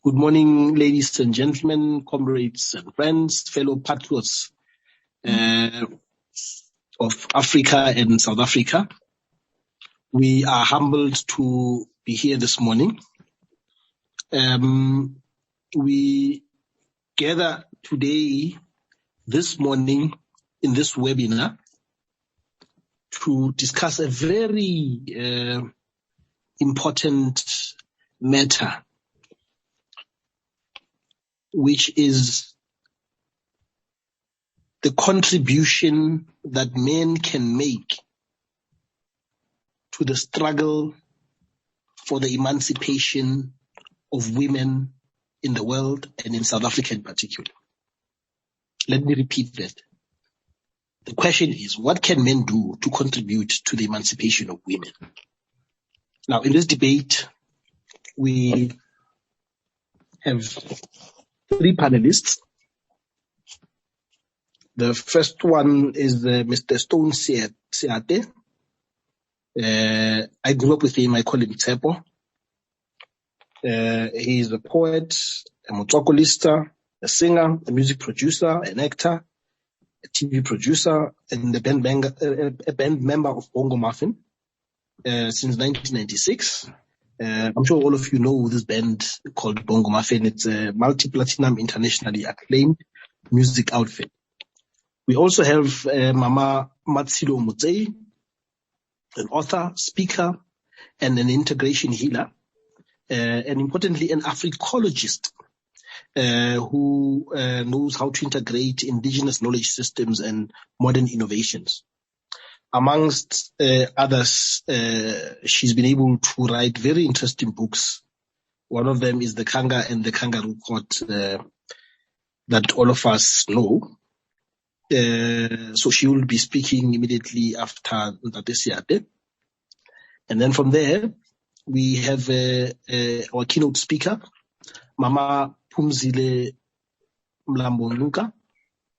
Good morning, ladies and gentlemen, comrades and friends, fellow patriots of Africa and South Africa. We are humbled to be here this morning. We gather today, this morning, in this webinar to discuss a very important matter, which is the contribution that men can make to the struggle for the emancipation of women in the world and in South Africa in particular. Let me repeat that. The question is, what can men do to contribute to the emancipation of women? Now, in this debate, we have three panelists. The first one is Mr. Stoane Seate. I grew up with him. I call him Thato. He is a poet, a motocolista, a singer, a music producer, an actor, a TV producer, and a band member of Bongo Muffin since 1996. I'm sure all of you know this band called Bongo Muffin. It's a multi-platinum, internationally acclaimed music outfit. We also have Mama Mmatshilo Motsei, an author, speaker, and an integration healer, and importantly, an Africologist who knows how to integrate indigenous knowledge systems and modern innovations. Amongst others, she's been able to write very interesting books. One of them is The Kanga and the Kangaroo Court that all of us know. So she will be speaking immediately after Seate. And then from there, we have our keynote speaker, Mama Phumzile Mlambo-Ngcuka,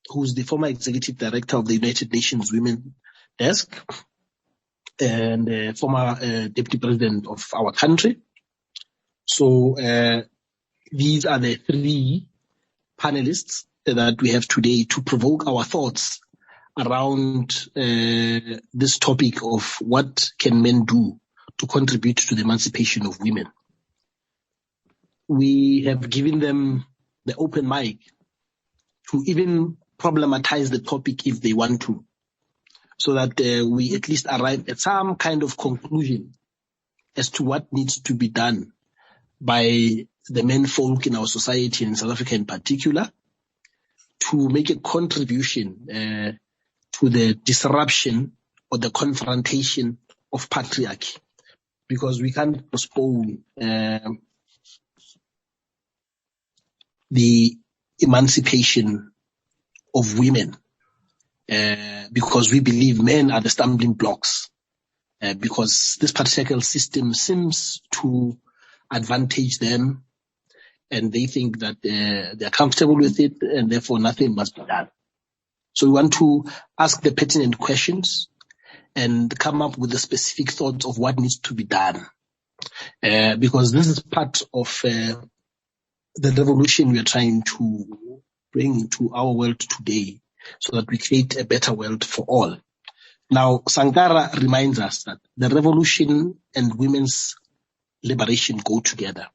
who's the former executive director of the United Nations Women Desk and former deputy president of our country. So these are the three panelists that we have today to provoke our thoughts around this topic of what can men do to contribute to the emancipation of women. We have given them the open mic to even problematize the topic if they want to, so that we at least arrive at some kind of conclusion as to what needs to be done by the men folk in our society, in South Africa in particular, to make a contribution to the disruption or the confrontation of patriarchy. Because we can't postpone the emancipation of women because we believe men are the stumbling blocks, because this patriarchal system seems to advantage them, and they think that they're comfortable with it, and therefore nothing must be done. So we want to ask the pertinent questions and come up with the specific thoughts of what needs to be done, because this is part of the revolution we are trying to bring to our world today, so that we create a better world for all. Now, Sankara reminds us that the revolution and women's liberation go together.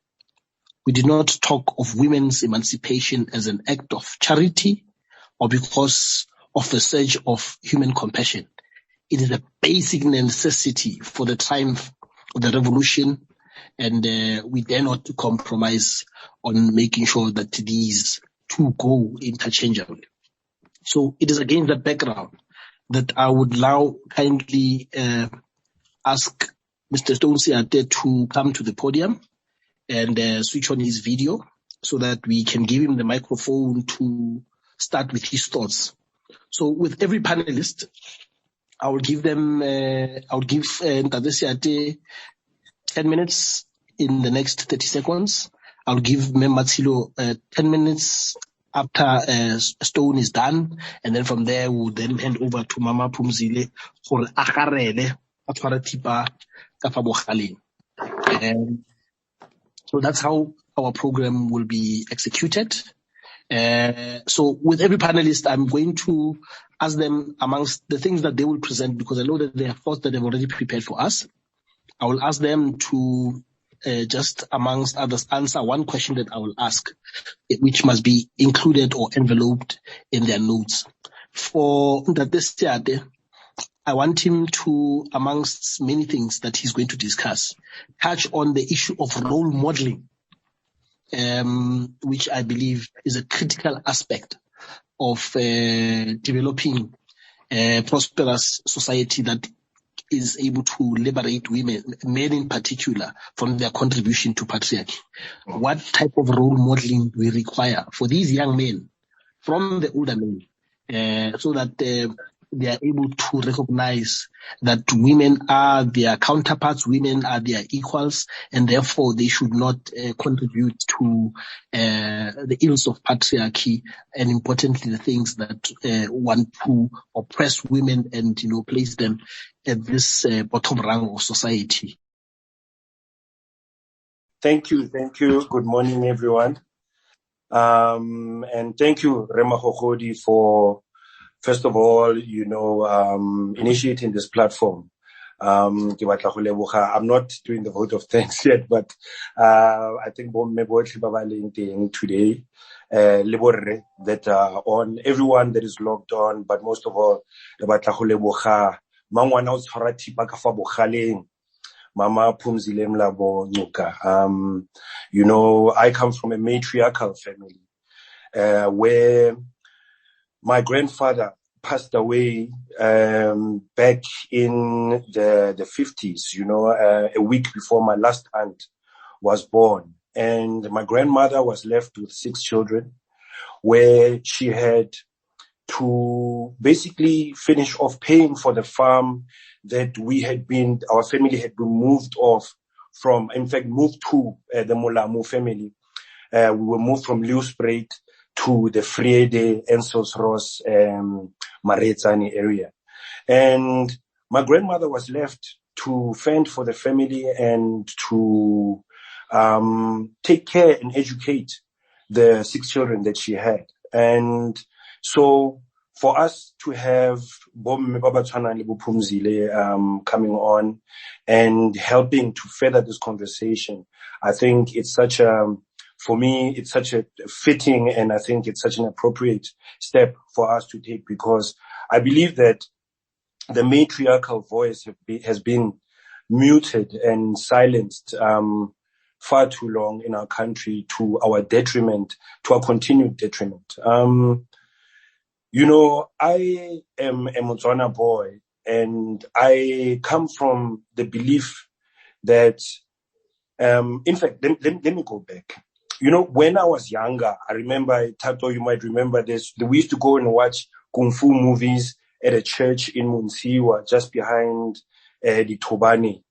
We do not talk of women's emancipation as an act of charity or because of the surge of human compassion. It is a basic necessity for the triumph of the revolution, and we dare not compromise on making sure that these two go interchangeably. So it is against the background that I would now kindly ask Mr. Stoane Seate to come to the podium and switch on his video so that we can give him the microphone to start with his thoughts. So with every panelist, I will give Seate 10 minutes in the next 30 seconds. I'll give Mmatshilo 10 minutes after Stoane is done, and then from there we'll then hand over to Mama Phumzile for agarele a tshwara thipa ka fa bogaleng. So that's how our program will be executed. So with every panelist, I'm going to ask them amongst the things that they will present, because I know that there are thoughts that they've already prepared for us. I will ask them to just amongst others answer one question that I will ask, which must be included or enveloped in their notes. For Seate, I want him to, amongst many things that he's going to discuss, touch on the issue of role modeling, which I believe is a critical aspect of developing a prosperous society that is able to liberate women, men in particular, from their contribution to patriarchy. What type of role modeling we require for these young men from the older men, so that they are able to recognize that women are their counterparts, women are their equals, and therefore they should not contribute to the ills of patriarchy, and importantly the things that want to oppress women and place them at this bottom rung of society. Thank you. Good morning, everyone. And thank you, Magogodi, for, first of all, initiating this platform. I'm not doing the vote of thanks yet, but I think today, that are on, everyone that is logged on, but most of all, Mama Phumzile Mlambo-Ngcuka. I come from a matriarchal family, where my grandfather passed away back in the 50s, a week before my last aunt was born. And my grandmother was left with 6 children, where she had to basically finish off paying for the farm that our family had been moved to the Molamu family. We were moved from Leeuwspreid to the Vrede, Enselsros, Maretsani area. And my grandmother was left to fend for the family and to take care and educate the 6 children that she had. And so for us to have Phumzile coming on and helping to further this conversation, I think it's for me, it's such a fitting, and I think it's such an appropriate step for us to take, because I believe that the matriarchal voice has been muted and silenced far too long in our country, to our detriment, to our continued detriment. I am a Motswana boy, and I come from the belief that, in fact, let me go back. When I was younger, I remember, Thato, you might remember this, we used to go and watch Kung Fu movies at a church in Motsei, just behind the Tobani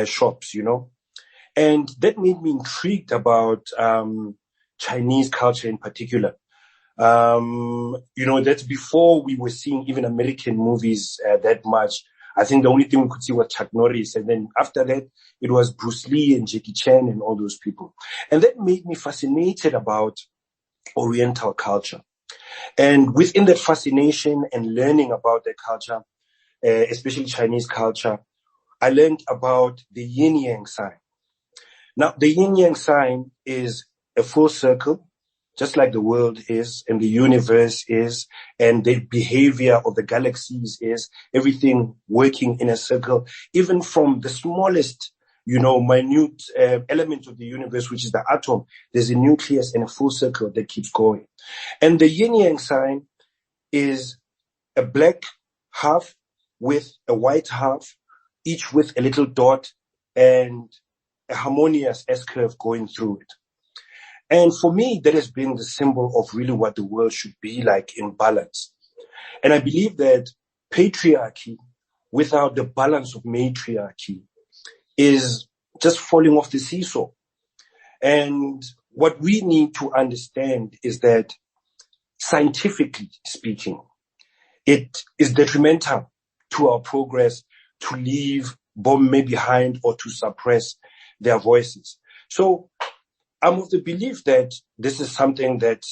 shops, And that made me intrigued about Chinese culture in particular. That's before we were seeing even American movies that much. I think the only thing we could see was Chuck Norris, and then after that, it was Bruce Lee and Jackie Chan and all those people. And that made me fascinated about Oriental culture. And within that fascination and learning about their culture, especially Chinese culture, I learned about the yin-yang sign. Now, the yin-yang sign is a full circle, just like the world is, and the universe is, and the behavior of the galaxies is, everything working in a circle, even from the smallest, minute element of the universe, which is the atom. There's a nucleus and a full circle that keeps going. And the yin-yang sign is a black half with a white half, each with a little dot and a harmonious S-curve going through it. And for me, that has been the symbol of really what the world should be like in balance. And I believe that patriarchy, without the balance of matriarchy, is just falling off the seesaw. And what we need to understand is that, scientifically speaking, it is detrimental to our progress to leave Bomme behind or to suppress their voices. So I'm of the belief that this is something that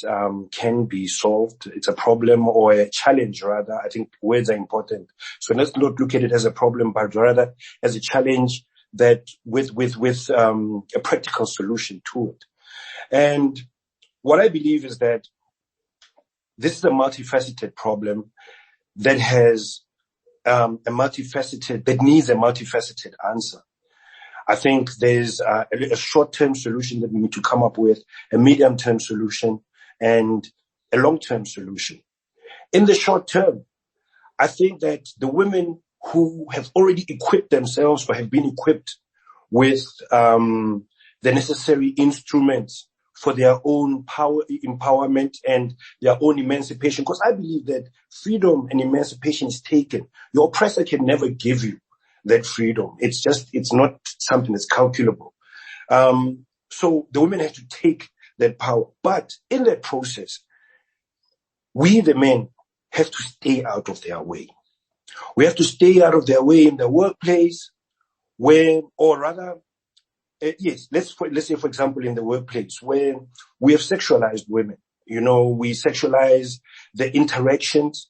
can be solved. It's a problem or a challenge, rather. I think words are important. So let's not look at it as a problem, but rather as a challenge that with a practical solution to it. And what I believe is that this is a multifaceted problem that has that needs a multifaceted answer. I think there's a short-term solution that we need to come up with, a medium-term solution, and a long-term solution. In the short term, I think that the women who have already equipped themselves or have been equipped with the necessary instruments for their own power, empowerment, and their own emancipation, because I believe that freedom and emancipation is taken. Your oppressor can never give you that freedom. It's not something that's calculable. So the women have to take that power. But in that process, we, the men, have to stay out of their way. We have to stay out of their way in the workplace, let's say, for example, in the workplace, where we have sexualized women. We sexualize the interactions,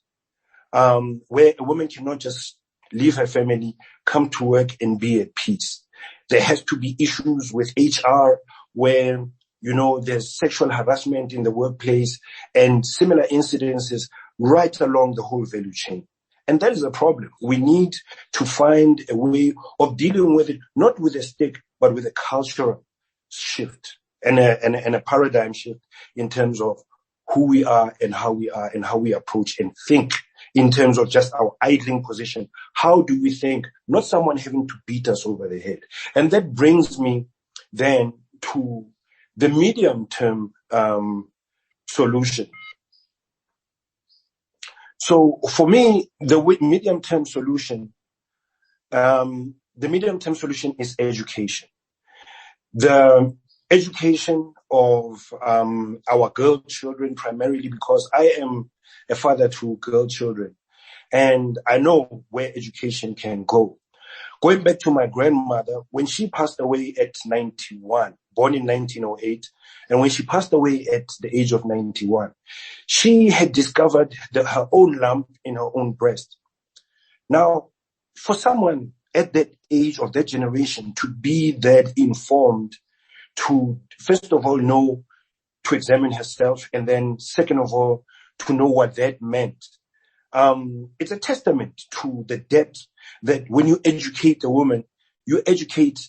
where a woman cannot just leave her family, come to work and be at peace. There has to be issues with HR where, there's sexual harassment in the workplace and similar incidences right along the whole value chain. And that is a problem. We need to find a way of dealing with it, not with a stick, but with a cultural shift and a paradigm shift in terms of who we are and how we approach and think in terms of just our idling position. How do we think? Not someone having to beat us over the head. And that brings me then to the medium-term solution. So for me, the medium-term solution is education. The education of our girl children, primarily because I am a father to girl children, and I know where education can go. Going back to my grandmother, when she passed away at 91, born in 1908, and when she passed away at the age of 91, she had discovered her own lump in her own breast. Now, for someone at that age of that generation to be that informed, to first of all know to examine herself, and then second of all to know what that meant, it's a testament to the depth that when you educate a woman, you educate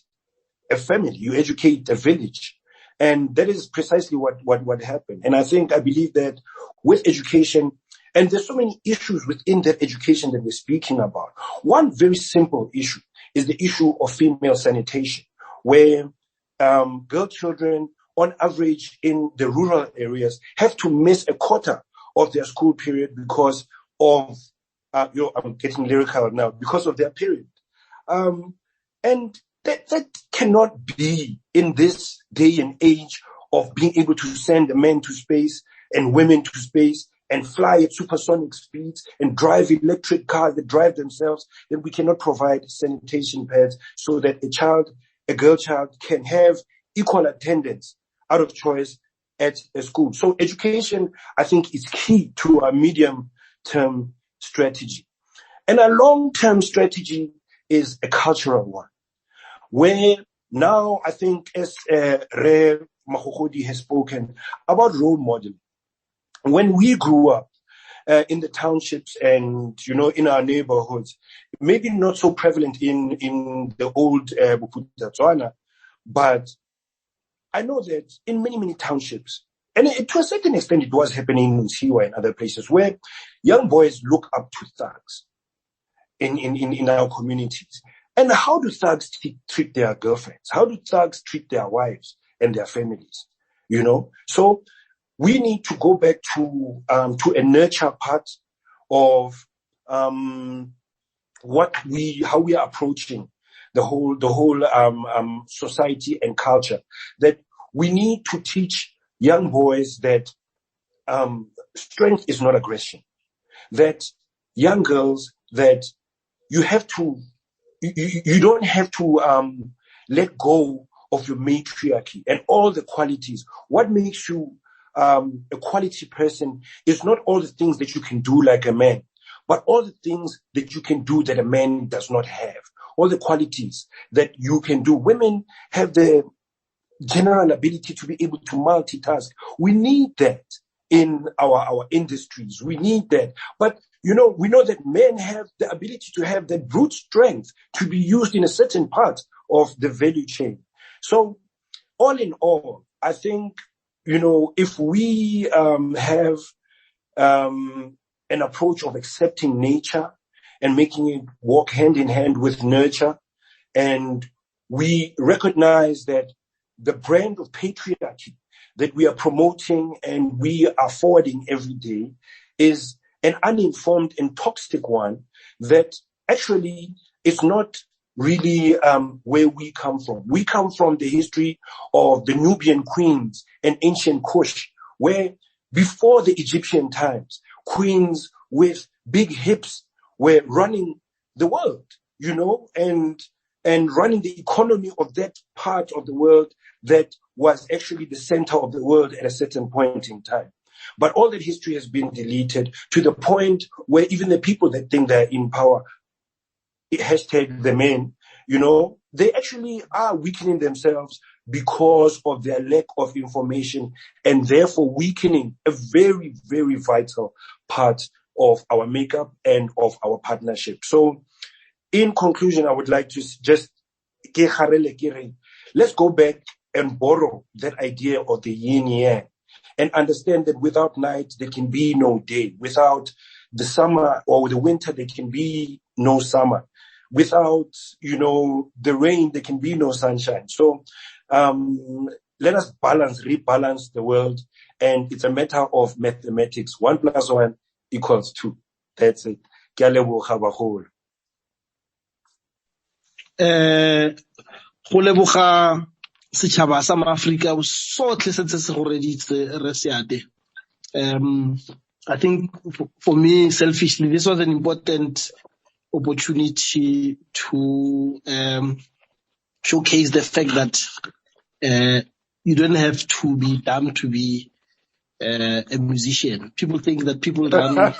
a family, you educate a village. And that is precisely what happened. And I believe that with education, and there's so many issues within that education that we're speaking about. One very simple issue is the issue of female sanitation, where girl children, on average in the rural areas, have to miss a quarter of their school period because of, I'm getting lyrical now, because of their period. And that cannot be in this day and age of being able to send men to space and women to space and fly at supersonic speeds and drive electric cars that drive themselves. Then we cannot provide sanitation pads so that a girl child can have equal attendance out of choice at a school. So education, I think, is key to a medium-term strategy. And a long-term strategy is a cultural one, where now I think, as Magogodi has spoken about role modeling. When we grew up in the townships and, in our neighborhoods, maybe not so prevalent in the old Stoane, but I know that in many, many townships, and to a certain extent it was happening in Siwa and other places, where young boys look up to thugs in our communities. And how do thugs treat their girlfriends? How do thugs treat their wives and their families? So we need to go back to a nurture part of how we are approaching the whole society and culture. That we need to teach young boys that strength is not aggression. That young girls, that you don't have to let go of your matriarchy and all the qualities. What makes you a quality person is not all the things that you can do like a man, but all the things that you can do that a man does not have. All the qualities that you can do. Women have the general ability to be able to multitask. We need that in our industries. We need that. But, we know that men have the ability to have that brute strength to be used in a certain part of the value chain. So all in all, I think, if we have an approach of accepting nature and making it walk hand in hand with nurture, and we recognize that the brand of patriarchy that we are promoting and we are forwarding every day is an uninformed and toxic one that actually is not really where we come from. We come from the history of the Nubian queens and ancient Kush, where before the Egyptian times, queens with big hips were running the world, and running the economy of that part of the world that was actually the center of the world at a certain point in time. But all that history has been deleted to the point where even the people that think they're in power, hashtag the men, they actually are weakening themselves because of their lack of information and therefore weakening a very, very vital part of our makeup and of our partnership. So in conclusion, I would like to just, let's go back and borrow that idea of the yin yang and understand that without night, there can be no day. Without the summer or the winter, there can be no summer. Without, the rain, there can be no sunshine. So let us rebalance the world. And it's a matter of mathematics. 1 + 1 = 2. That's it. Go leboga Sechaba sa Africa sotlhe se se go reditse re Seate. I think for me, selfishly, this was an important opportunity to showcase the fact that you don't have to be dumb to be a musician. People think that people run. I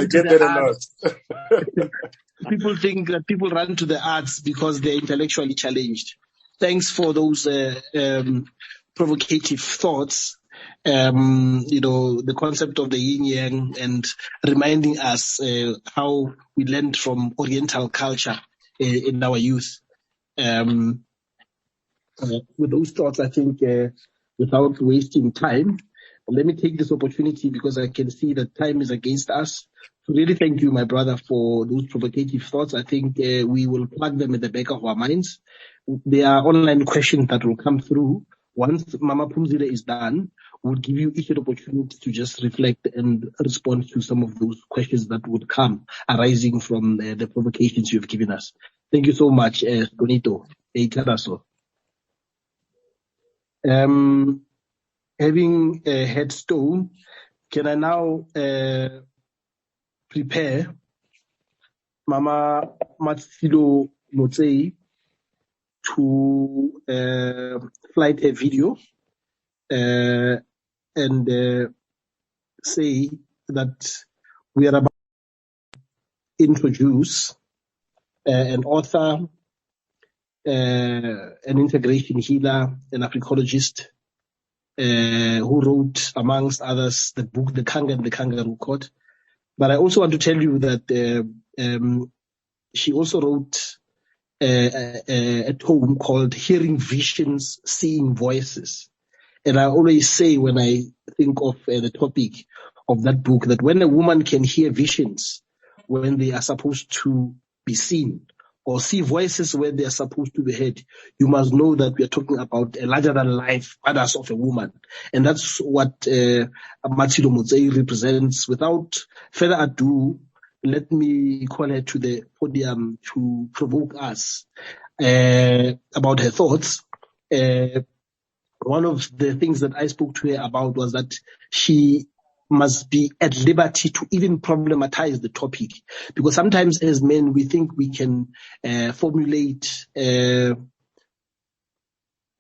get that a lot. People think that people run to the arts because they're intellectually challenged. Thanks for those provocative thoughts. The concept of the yin yang and reminding us how we learned from Oriental culture in our youth. With those thoughts, I think without wasting time, let me take this opportunity because I can see that time is against us. To really thank you, my brother, for those provocative thoughts. I think we will plug them at the back of our minds. There are online questions that will come through. Once Mama Phumzile is done, we'll give you each an opportunity to just reflect and respond to some of those questions that would come arising from the provocations you've given us. Thank you so much, Tonito. Having a headstone, can I now prepare Mama Mmatshilo Motsei to flight a video and say that we are about to introduce an author, an integration healer, an Africologist, who wrote, amongst others, the book The Kanga and the Kangaroo Court. But I also want to tell you that she also wrote a tome called Hearing Visions, Seeing Voices. And I always say when I think of the topic of that book, that when a woman can hear visions when they are supposed to be seen, or see voices where they are supposed to be heard, you must know that we are talking about a larger-than-life goddess of a woman. And that's what Mmatshilo Motsei represents. Without further ado, let me call her to the podium to provoke us about her thoughts. One of the things that I spoke to her about was that she must be at liberty to even problematize the topic, because sometimes as men we think we can formulate the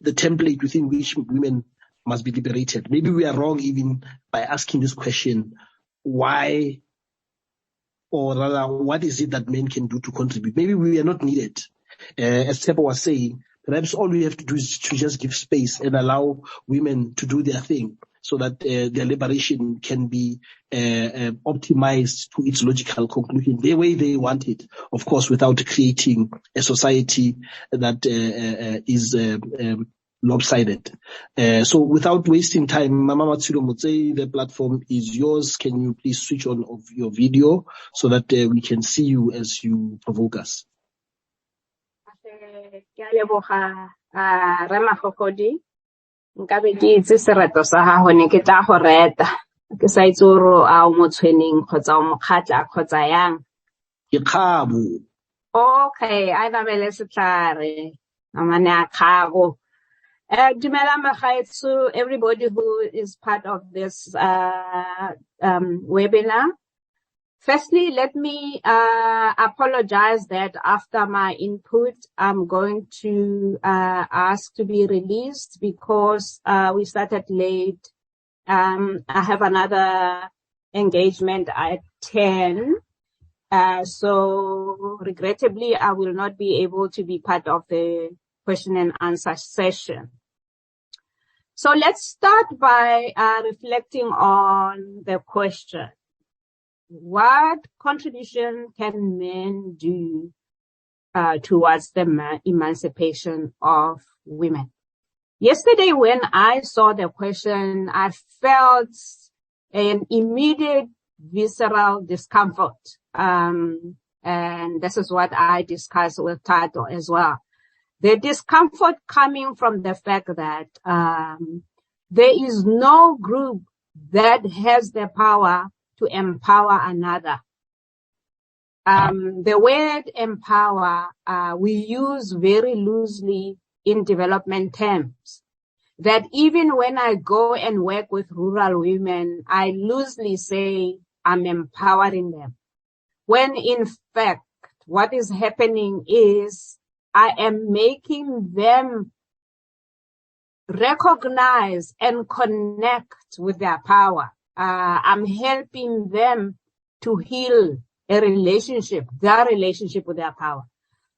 template within which women must be liberated. Maybe we are wrong even by asking this question: why, or rather, what is it that men can do to contribute? Maybe we are not needed. As Sechaba was saying, perhaps all we have to do is to just give space and allow women to do their thing, so that their liberation can be optimized to its logical conclusion, the way they want it, of course, without creating a society that is lopsided. So without wasting time, Mmatshilo, Motsei, the platform is yours. Can you please switch on of your video so that we can see you as you provoke us? Magogodi, nkabe ke itse sereto sa gago ne ke tla go reta ke sa itse gore a o mo tshweneng kgotsa o mo kgatla kgotsa yang Ke kgabo. Okay, a namele setlare amane a kgabo. Dumelang bagaetso, everybody who is part of this webinar. Firstly, let me apologize that after my input, I'm going to ask to be released because we started late. I have another engagement at 10. So regrettably, I will not be able to be part of the question and answer session. So let's start by reflecting on the question. What contribution can men do towards the emancipation of women? Yesterday, when I saw the question, I felt an immediate visceral discomfort. And this is what I discussed with Thato as well. The discomfort coming from the fact that there is no group that has the power to empower another. The word empower, we use very loosely in development terms. That even when I go and work with rural women, I loosely say I'm empowering them. When in fact, what is happening is I am making them recognize and connect with their power. I'm helping them to heal their relationship with their power.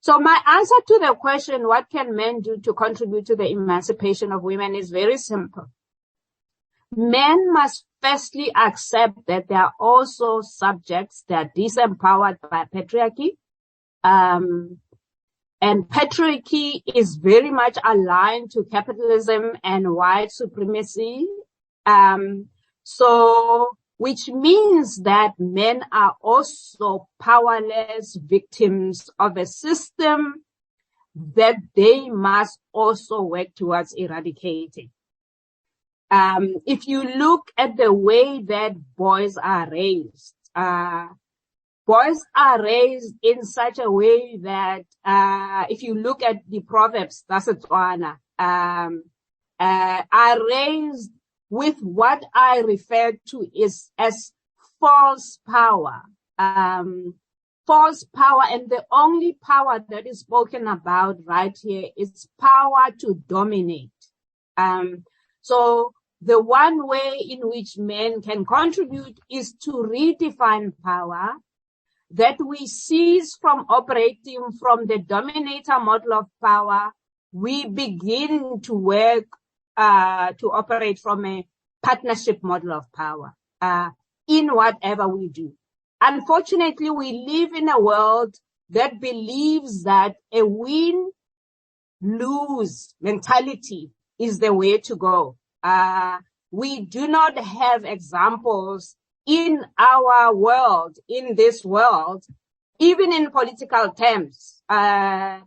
So my answer to the question, what can men do to contribute to the emancipation of women, is very simple. Men must firstly accept that they are also subjects that are disempowered by patriarchy. And patriarchy is very much aligned to capitalism and white supremacy. So, which means that men are also powerless victims of a system that they must also work towards eradicating. If you look at the way that boys are raised in such a way that, if you look at the Proverbs, that's a Stoane, are raised with what I refer to as false power. False power, and the only power that is spoken about right here is power to dominate. So the one way in which men can contribute is to redefine power, that we cease from operating from the dominator model of power. We begin to work to operate from a partnership model of power in whatever we do. Unfortunately, we live in a world that believes that a win-lose mentality is the way to go. We do not have examples in our world, in this world, even in political terms. A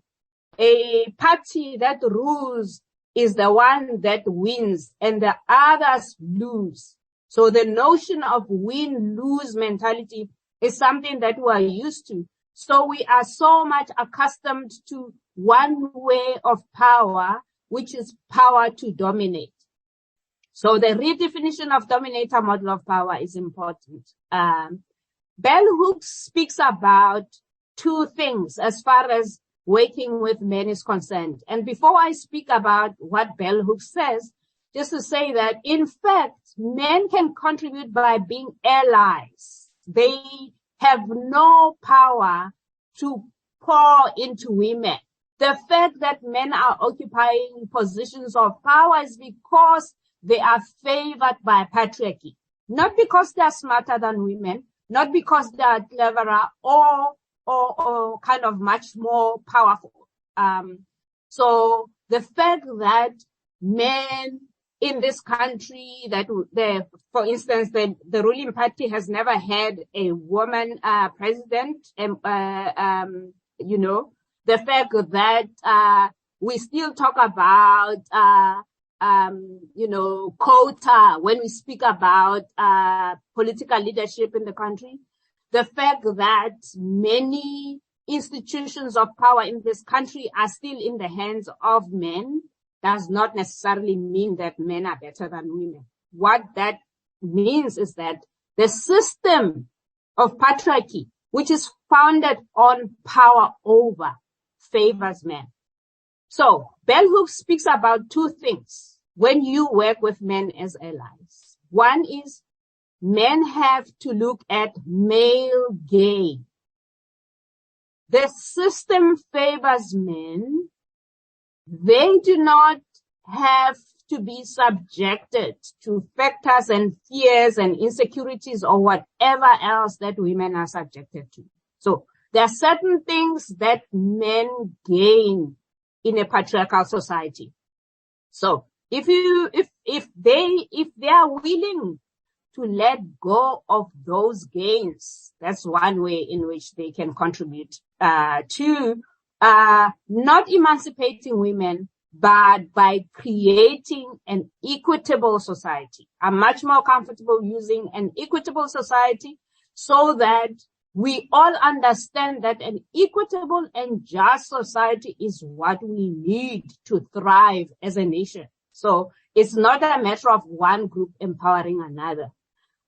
party that rules is the one that wins and the others lose. So the notion of win-lose mentality is something that we are used to. So we are so much accustomed to one way of power, which is power to dominate. So the redefinition of dominator model of power is important. Bell Hooks speaks about two things as far as working with men is concerned. And before I speak about what Bell Hooks says, just to say that, in fact, men can contribute by being allies. They have no power to pour into women. The fact that men are occupying positions of power is because they are favored by patriarchy. Not because they are smarter than women, not because they are cleverer or kind of much more powerful. So the fact that men in this country, for instance, the ruling party has never had a woman president, you know, the fact that we still talk about you know, quota when we speak about political leadership in the country, the fact that many institutions of power in this country are still in the hands of men does not necessarily mean that men are better than women. What that means is that the system of patriarchy, which is founded on power over, favors men. So Bell Hooks speaks about two things when you work with men as allies. One is men have to look at male gain. The system favors men. They do not have to be subjected to factors and fears and insecurities or whatever else that women are subjected to. So there are certain things that men gain in a patriarchal society. So if they are willing to let go of those gains, that's one way in which they can contribute to not emancipating women, but by creating an equitable society. I'm much more comfortable using an equitable society so that we all understand that an equitable and just society is what we need to thrive as a nation. So it's not a matter of one group empowering another.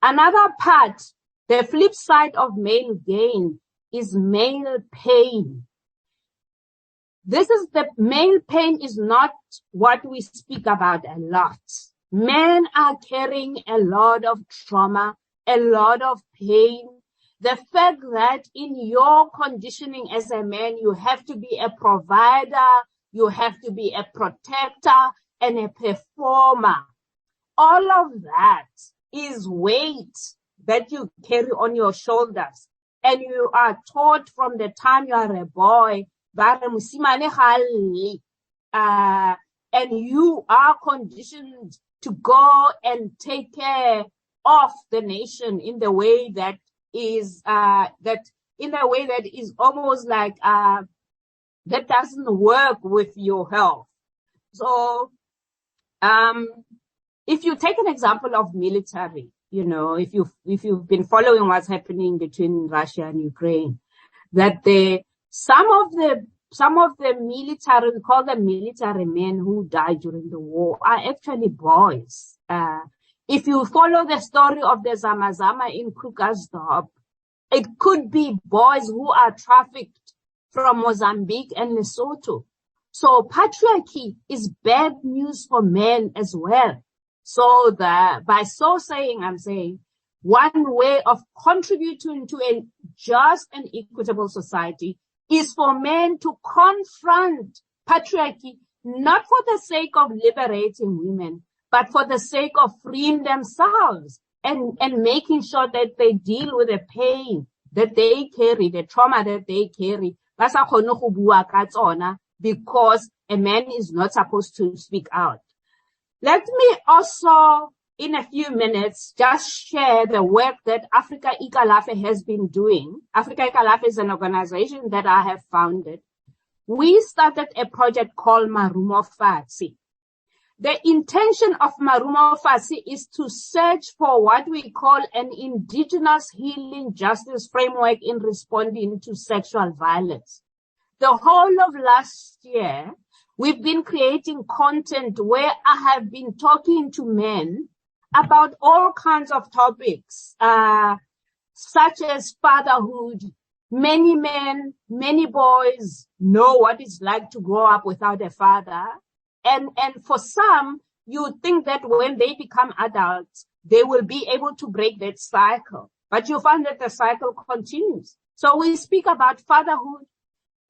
Another part, the flip side of male gain, is male pain. Male pain is not what we speak about a lot. Men are carrying a lot of trauma, a lot of pain. The fact that in your conditioning as a man, you have to be a provider, you have to be a protector and a performer. All of that is weight that you carry on your shoulders. And you are taught from the time you are a boy, and you are conditioned to go and take care of the nation in the way that is almost like that doesn't work with your health. So if you take an example of military, you know, if you've been following what's happening between Russia and Ukraine, that some of the military, we call them military men who died during the war, are actually boys. If you follow the story of the Zamazama in Krugersdorp, it could be boys who are trafficked from Mozambique and Lesotho. So patriarchy is bad news for men as well. So by so saying, I'm saying one way of contributing to a just and equitable society is for men to confront patriarchy, not for the sake of liberating women, but for the sake of freeing themselves and making sure that they deal with the pain that they carry, the trauma that they carry. Because a man is not supposed to speak out. Let me also, in a few minutes, just share the work that Africa Ikalafe has been doing. Africa Ikalafe is an organization that I have founded. We started a project called Marumo Fatsi. The intention of Marumo Fatsi is to search for what we call an indigenous healing justice framework in responding to sexual violence. The whole of last year, we've been creating content where I have been talking to men about all kinds of topics, such as fatherhood. Many men, many boys know what it's like to grow up without a father. And for some, you think that when they become adults, they will be able to break that cycle. But you find that the cycle continues. So we speak about fatherhood.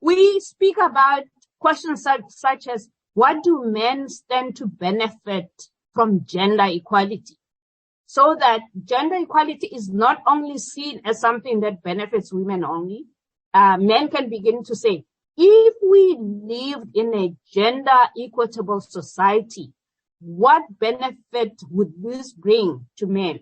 We speak about questions such as, what do men stand to benefit from gender equality? So that gender equality is not only seen as something that benefits women only. Men can begin to say, if we lived in a gender equitable society, what benefit would this bring to men?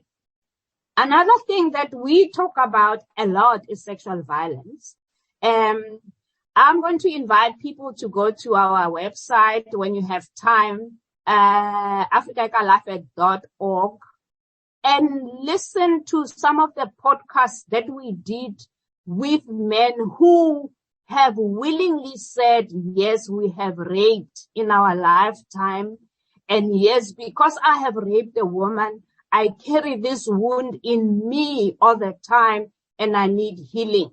Another thing that we talk about a lot is sexual violence. I'm going to invite people to go to our website when you have time, africacalafe.org, and listen to some of the podcasts that we did with men who have willingly said, yes, we have raped in our lifetime. And yes, because I have raped a woman, I carry this wound in me all the time and I need healing.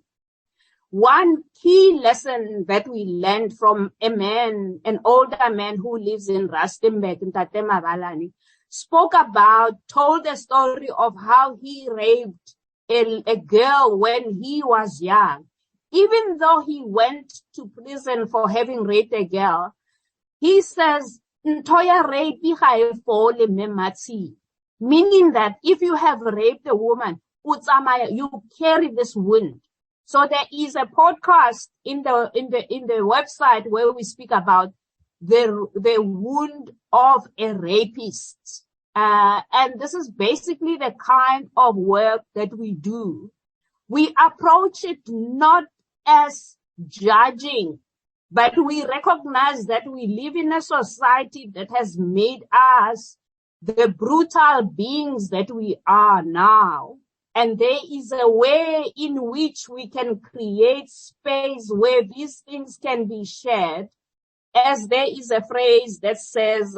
One key lesson that we learned from a man, an older man who lives in Rustenburg, in Tatemabalani, told the story of how he raped a girl when he was young. Even though he went to prison for having raped a girl, he says, Ntoya rape meaning that if you have raped a woman, you carry this wound. So there is a podcast in the website where we speak about the wound of a rapist. And this is basically the kind of work that we do. We approach it not as judging, but we recognize that we live in a society that has made us the brutal beings that we are now. And there is a way in which we can create space where these things can be shared. As there is a phrase that says,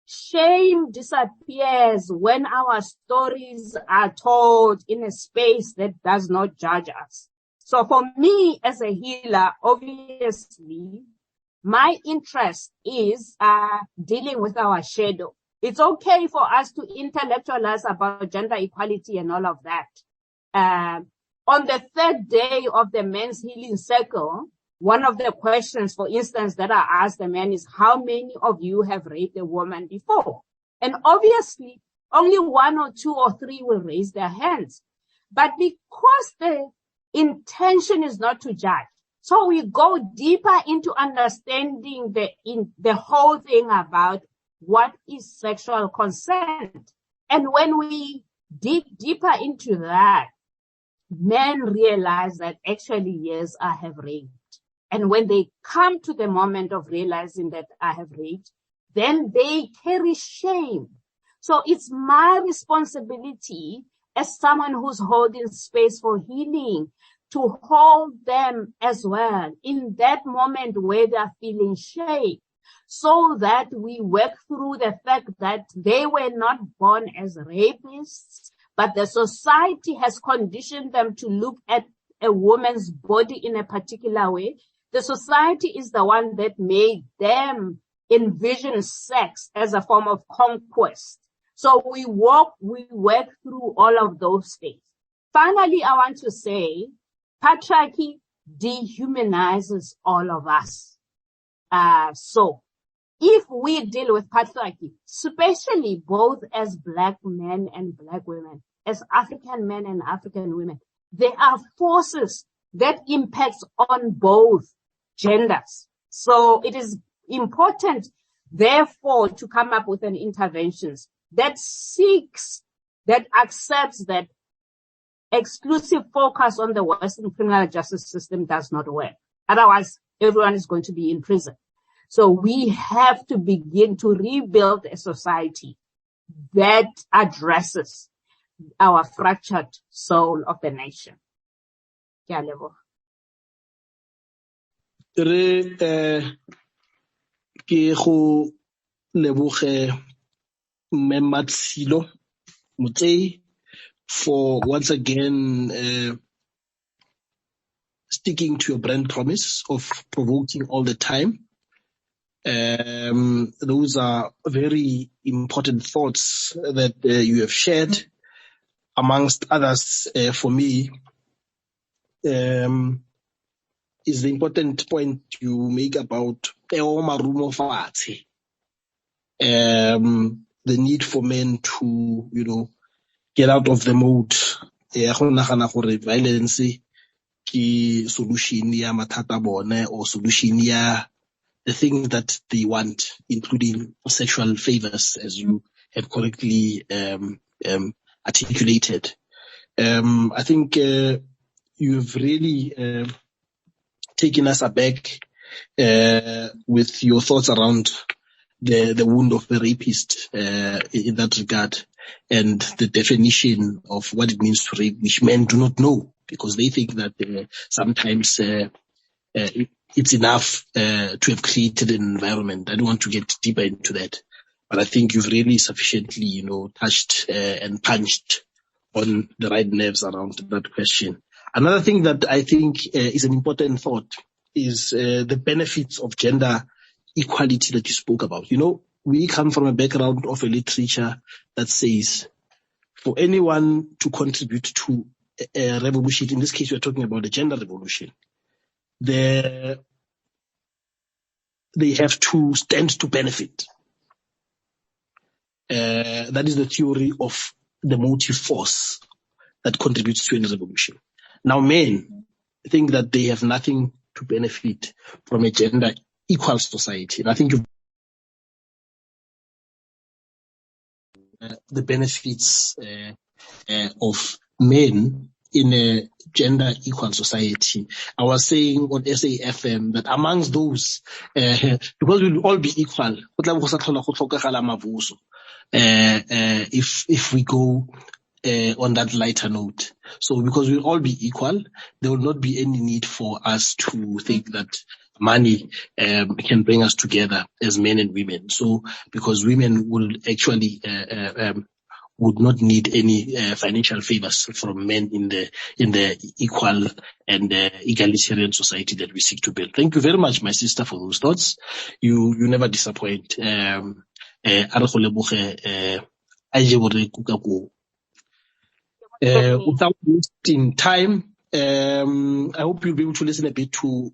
shame disappears when our stories are told in a space that does not judge us. So for me as a healer, obviously, my interest is dealing with our shadow. It's okay for us to intellectualize about gender equality and all of that. On the third day of the men's healing circle, one of the questions, for instance, that I asked the men is, how many of you have raped a woman before? And obviously, only 1 or 2 or 3 will raise their hands. But because the intention is not to judge, so we go deeper into understanding the whole thing about what is sexual consent. And when we dig deeper into that, men realize that actually, yes, I have raped. And when they come to the moment of realizing that I have raped, then they carry shame. So it's my responsibility as someone who's holding space for healing to hold them as well in that moment where they're feeling shame, so that we work through the fact that they were not born as rapists, but the society has conditioned them to look at a woman's body in a particular way. The society is the one that made them envision sex as a form of conquest. So we work through all of those things. Finally, I want to say, patriarchy dehumanizes all of us. So if we deal with patriarchy, especially both as Black men and Black women, as African men and African women, there are forces that impact on both genders. So it is important, therefore, to come up with an interventions that seeks, that accepts that exclusive focus on the Western criminal justice system does not work. Otherwise, everyone is going to be in prison. So we have to begin to rebuild a society that addresses our fractured soul of the nation. ke go leboge Mmatshilo Motsei for once again sticking to your brand promise of provoking all the time. Those are very important thoughts that you have shared. Amongst others, for me, is the important point you make about the need for men to, get out of the mode. Violence ke solution ya mathata bone or solution ya the things that they want, including sexual favors, as you have correctly articulated. I think you've really taken us aback with your thoughts around the wound of the rapist in that regard, and the definition of what it means to rape, which men do not know, because they think that sometimes it's enough to have created an environment. I don't want to get deeper into that, but I think you've really sufficiently, touched and punched on the right nerves around that question. Another thing that I think is an important thought is the benefits of gender equality that you spoke about. We come from a background of a literature that says for anyone to contribute to a revolution, in this case we're talking about the gender revolution, they have to stand to benefit. That is the theory of the motive force that contributes to any revolution. Now, men think that they have nothing to benefit from a gender equal society. And I think the benefits of men in a gender equal society. I was saying on SAFM that amongst those, because we'll all be equal, if we go on that lighter note. So because we'll all be equal, there will not be any need for us to think that money can bring us together as men and women. So because women will actually would not need any financial favors from men in the equal and egalitarian society that we seek to build. Thank you very much, my sister, for those thoughts. You never disappoint. Without wasting time, I hope you'll be able to listen a bit to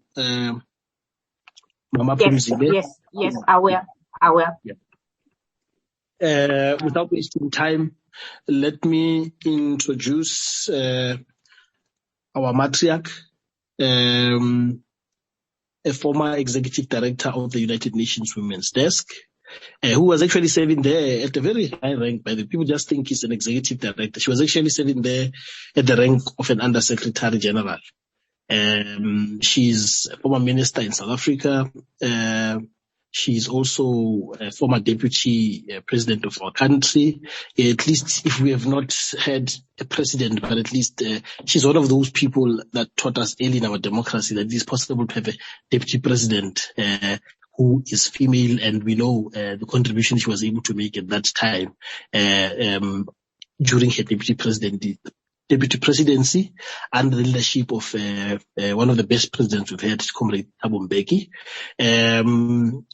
Mama Phumzile. Yes, I will. Yeah. Without wasting time, let me introduce our matriarch, a former executive director of the United Nations Women's Desk, who was actually serving there at a very high rank. By the people just think he's an executive director. She was actually serving there at the rank of an undersecretary general. She's a former minister in South Africa. She's also a former deputy president of our country. At least if we have not had a president, but at least she's one of those people that taught us early in our democracy that it is possible to have a deputy president who is female, and we know the contribution she was able to make at that time during her deputy presidency under the leadership of one of the best presidents we've had, Comrade Thabo Mbeki.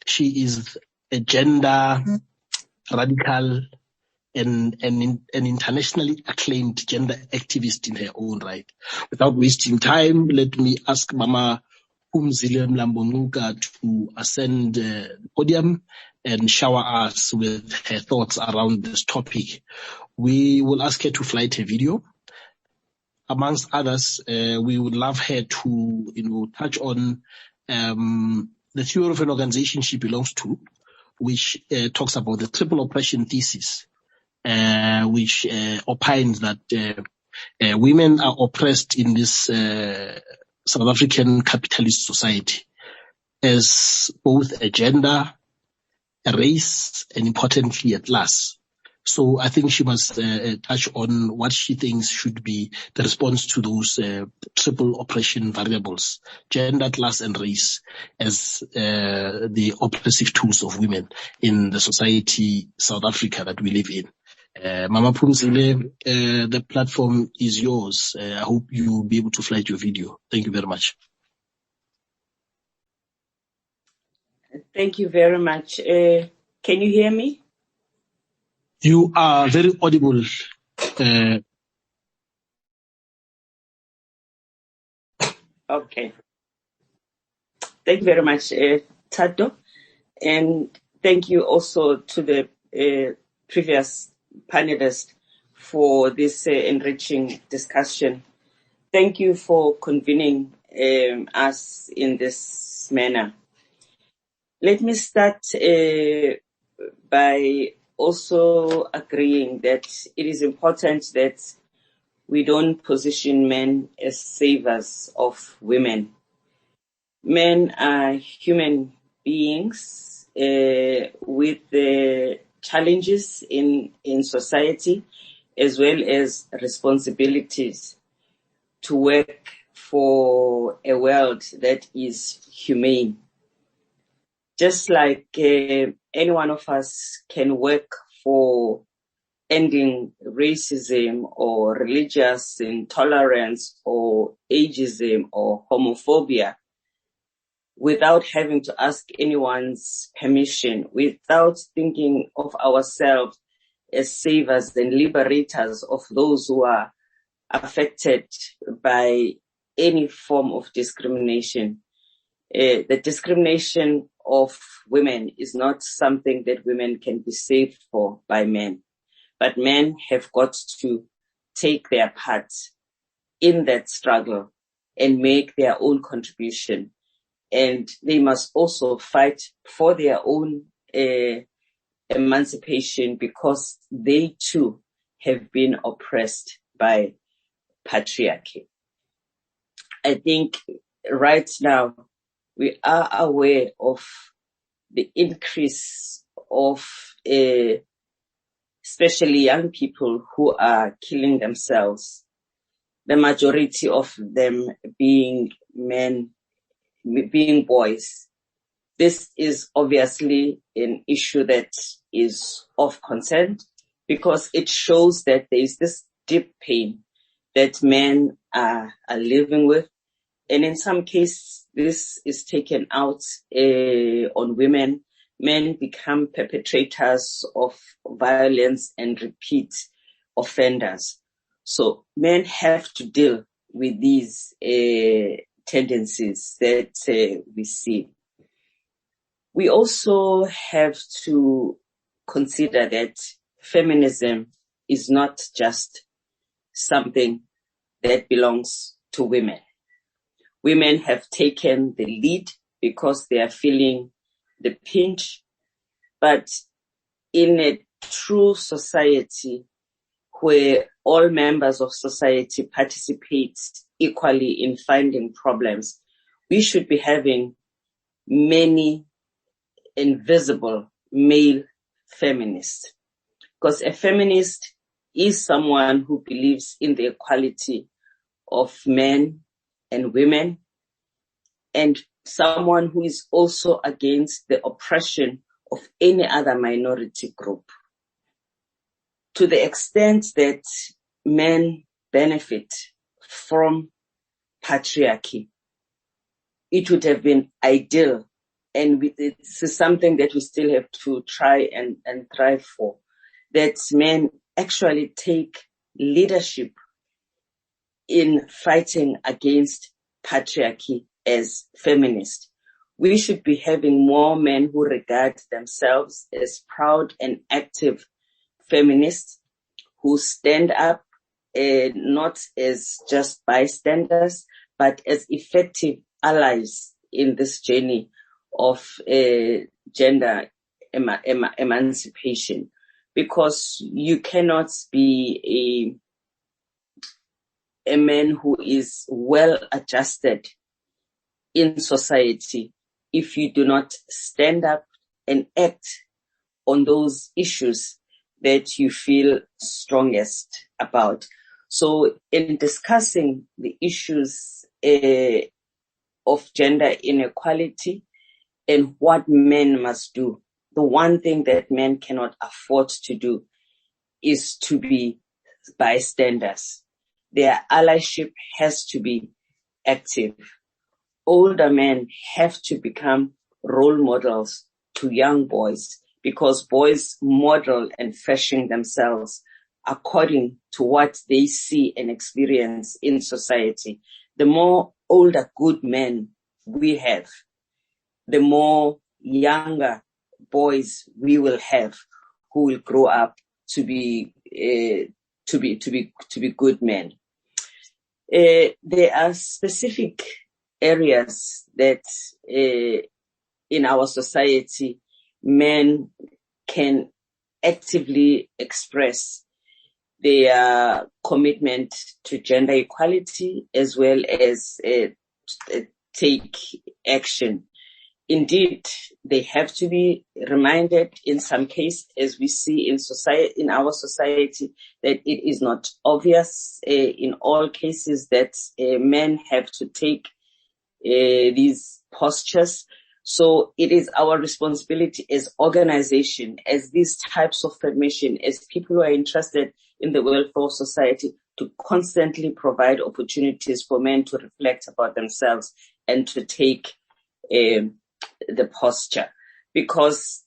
She is a gender radical and an internationally acclaimed gender activist in her own right. Without wasting time, let me ask Mama Phumzile Mlambo-Ngcuka to ascend the podium and shower us with her thoughts around this topic. We will ask her to flight her video. Amongst others, we would love her to, touch on the theory of an organization she belongs to, which talks about the triple oppression thesis, which opines that women are oppressed in this South African capitalist society as both a gender, a race, and importantly a class. So I think she must touch on what she thinks should be the response to those triple oppression variables, gender, class, and race, as the oppressive tools of women in the society, South Africa, that we live in. Mama Phumzile, the platform is yours. I hope you'll be able to flight your video. Thank you very much. Thank you very much. Can you hear me? You are very audible. Okay. Thank you very much, Thato. And thank you also to the previous panelists for this enriching discussion. Thank you for convening us in this manner. Let me start by also agreeing that it is important that we don't position men as savers of women. Men are human beings with challenges in society, as well as responsibilities to work for a world that is humane. Just like any one of us can work for ending racism or religious intolerance or ageism or homophobia without having to ask anyone's permission, without thinking of ourselves as savers and liberators of those who are affected by any form of discrimination. The discrimination of women is not something that women can be saved for by men, but men have got to take their part in that struggle and make their own contribution. And they must also fight for their own emancipation, because they too have been oppressed by patriarchy. I think right now we are aware of the increase of especially young people who are killing themselves, the majority of them being men, being boys. This is obviously an issue that is of concern, because it shows that there is this deep pain that men are living with. And in some cases, this is taken out on women. Men become perpetrators of violence and repeat offenders. So men have to deal with these tendencies that we see. We also have to consider that feminism is not just something that belongs to women. Women have taken the lead because they are feeling the pinch. But in a true society where all members of society participate equally in finding problems, we should be having many invisible male feminists. Because a feminist is someone who believes in the equality of men and women, and someone who is also against the oppression of any other minority group. To the extent that men benefit from patriarchy, it would have been ideal, and this is something that we still have to try and thrive for, that men actually take leadership in fighting against patriarchy as feminists. We should be having more men who regard themselves as proud and active feminists, who stand up not as just bystanders, but as effective allies in this journey of gender emancipation. Because you cannot be a man who is well adjusted in society if you do not stand up and act on those issues that you feel strongest about. So in discussing the issues of gender inequality and what men must do, the one thing that men cannot afford to do is to be bystanders. Their allyship has to be active. Older men have to become role models to young boys, because boys model and fashion themselves according to what they see and experience in society. The more older good men we have, the more younger boys we will have who will grow up to be good men. There are specific areas that in our society men can actively express their commitment to gender equality, as well as take action. Indeed, they have to be reminded in some cases, as we see in our society, that it is not obvious in all cases that men have to take these postures. So it is our responsibility as organization, as these types of formation, as people who are interested in the welfare of society, to constantly provide opportunities for men to reflect about themselves and to take the posture, because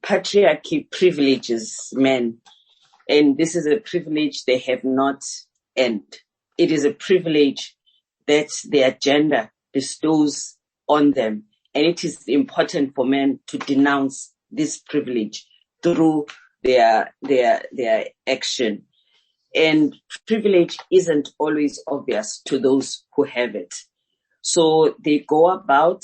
patriarchy privileges men, and this is a privilege they have not earned. It is a privilege that their gender bestows on them, and it is important for men to denounce this privilege through their action. And privilege isn't always obvious to those who have it. So they go about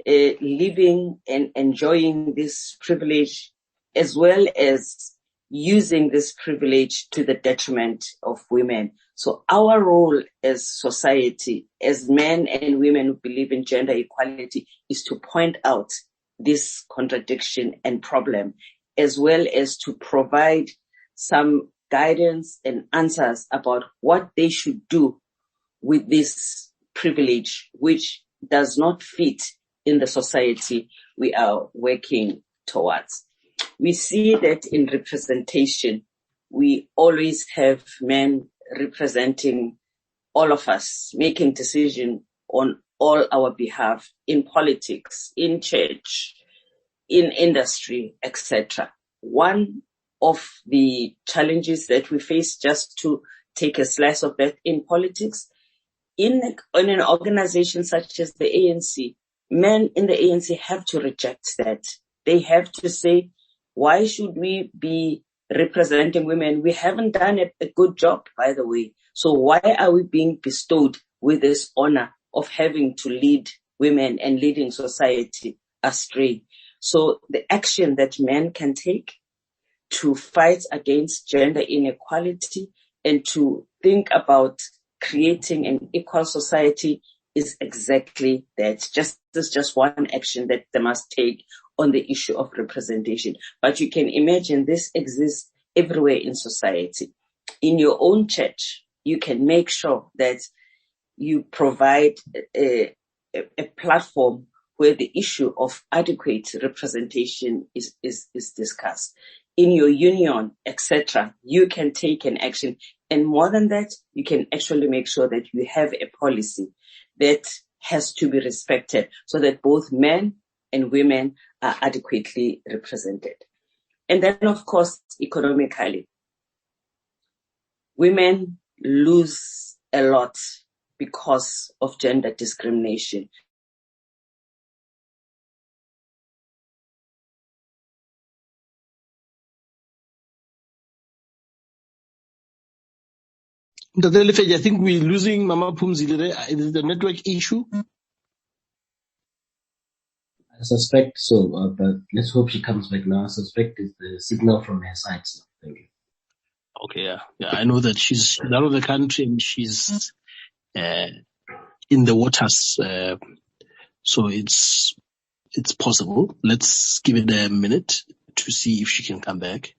living and enjoying this privilege, as well as using this privilege to the detriment of women. So our role as society, as men and women who believe in gender equality, is to point out this contradiction and problem, as well as to provide some guidance and answers about what they should do with this privilege, which does not fit in the society we are working towards. We see that in representation, we always have men representing all of us, making decisions on all our behalf, in politics, in church, in industry, etc. One of the challenges that we face, just to take a slice of that in politics, in an organization such as the ANC, men in the ANC have to reject that. They have to say, why should we be representing women? We haven't done a good job, by the way. So why are we being bestowed with this honor of having to lead women and leading society astray? So the action that men can take to fight against gender inequality and to think about creating an equal society is exactly that. This is just one action that they must take on the issue of representation. But you can imagine this exists everywhere in society. In your own church, you can make sure that you provide a platform where the issue of adequate representation is discussed. In your union, etc., you can take an action. And more than that, you can actually make sure that you have a policy that has to be respected so that both men and women are adequately represented. And then, of course, economically, women lose a lot because of gender discrimination. I think we're losing Mama Phumzile. Is it a network issue? I suspect so, but let's hope she comes back now. I suspect it's the signal from her side. So thank you. Okay, yeah. I know that she's out of the country and she's in the waters, so it's possible. Let's give it a minute to see if she can come back.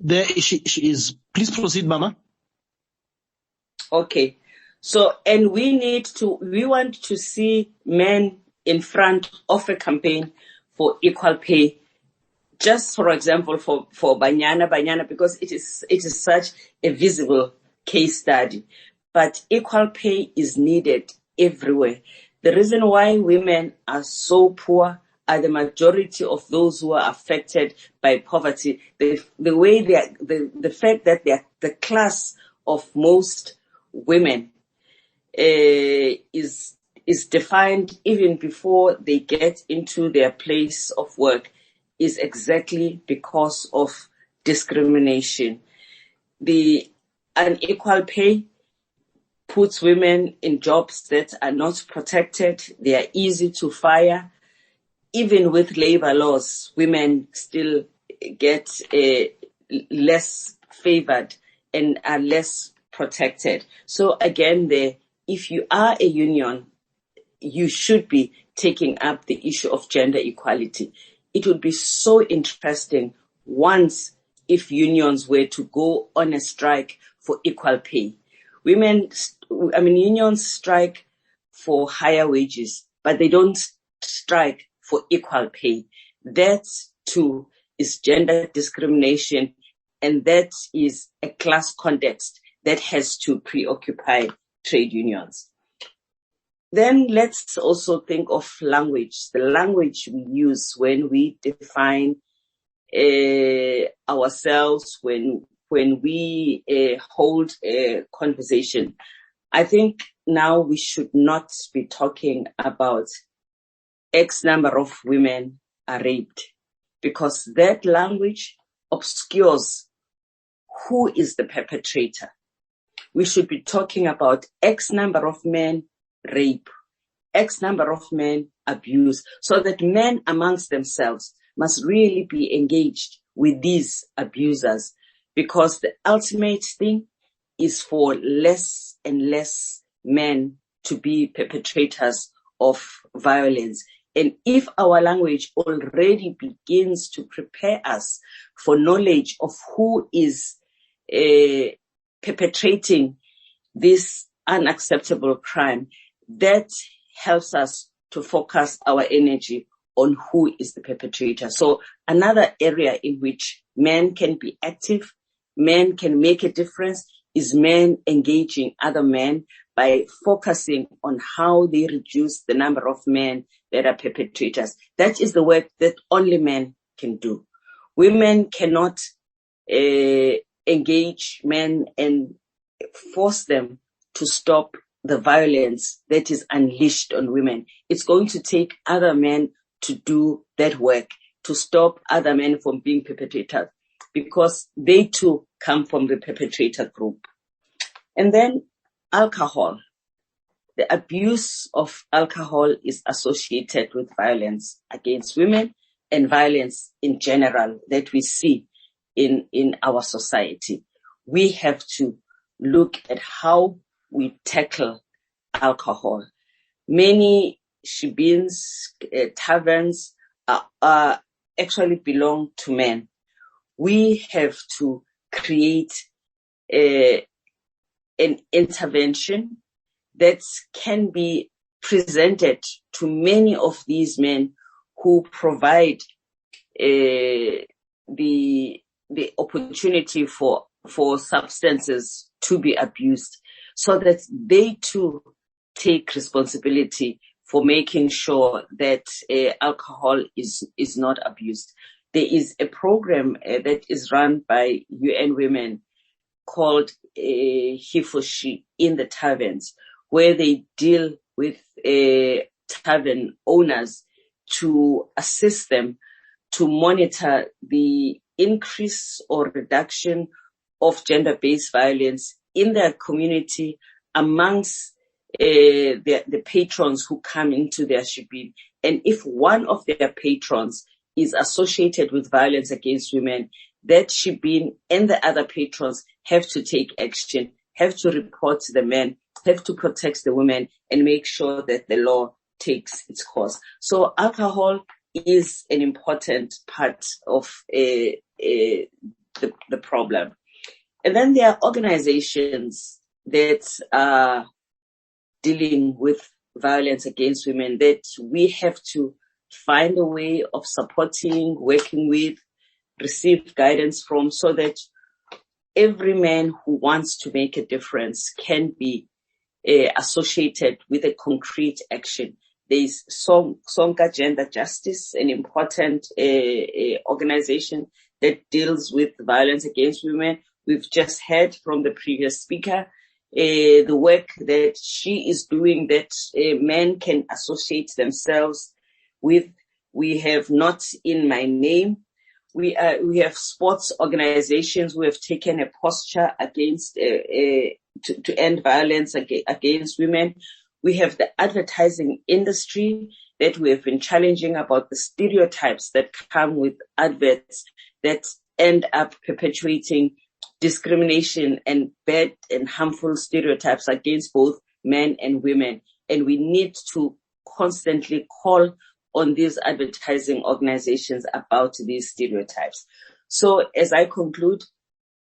There she is. Please proceed, Mama. Okay. So, and we want to see men in front of a campaign for equal pay. Just for example, for Banyana, because it is such a visible case study. But equal pay is needed everywhere. The reason why women are so poor are the majority of those who are affected by poverty. The fact that they are the class of most women is defined even before they get into their place of work is exactly because of discrimination. The unequal pay puts women in jobs that are not protected. They are easy to fire. Even with labor laws, women still get less favored and are less protected. So again, if you are a union, you should be taking up the issue of gender equality. It would be so interesting if unions were to go on a strike for equal pay. Unions strike for higher wages, but they don't strike for equal pay. That too is gender discrimination, and that is a class context that has to preoccupy trade unions. Then let's also think of language, the language we use when we define ourselves, when we hold a conversation. I think now we should not be talking about X number of women are raped, because that language obscures who is the perpetrator. We should be talking about X number of men rape, X number of men abuse, so that men amongst themselves must really be engaged with these abusers, because the ultimate thing is for less and less men to be perpetrators of violence. And if our language already begins to prepare us for knowledge of who is perpetrating this unacceptable crime, that helps us to focus our energy on who is the perpetrator. So another area in which men can be active, men can make a difference, is men engaging other men by focusing on how they reduce the number of men that are perpetrators. That is the work that only men can do. Women cannot engage men and force them to stop the violence that is unleashed on women. It's going to take other men to do that work, to stop other men from being perpetrators, because they too come from the perpetrator group. And then alcohol. The abuse of alcohol is associated with violence against women and violence in general that we see in our society. We have to look at how we tackle alcohol. Many shebeens, taverns actually belong to men. We have to create an intervention that can be presented to many of these men who provide the opportunity for substances to be abused, so that they too take responsibility for making sure that alcohol is not abused. There is a program that is run by UN Women called He for She in the taverns, where they deal with tavern owners to assist them to monitor the increase or reduction of gender-based violence in their community amongst the patrons who come into their shebeen. And if one of their patrons is associated with violence against women, that shebeen and the other patrons have to take action, have to report to the men, have to protect the women, and make sure that the law takes its course. So alcohol is an important part of the problem. And then there are organizations that are dealing with violence against women that we have to find a way of supporting, working with, receive guidance from, so that every man who wants to make a difference can be associated with a concrete action. There is Sonka Gender Justice, an important organization that deals with violence against women. We've just heard from the previous speaker the work that she is doing that men can associate themselves with. We have Not In My Name. We have sports organizations who have taken a posture against to end violence against women. We have the advertising industry that we have been challenging about the stereotypes that come with adverts that end up perpetuating discrimination and bad and harmful stereotypes against both men and women. And we need to constantly call on these advertising organizations about these stereotypes. So as I conclude,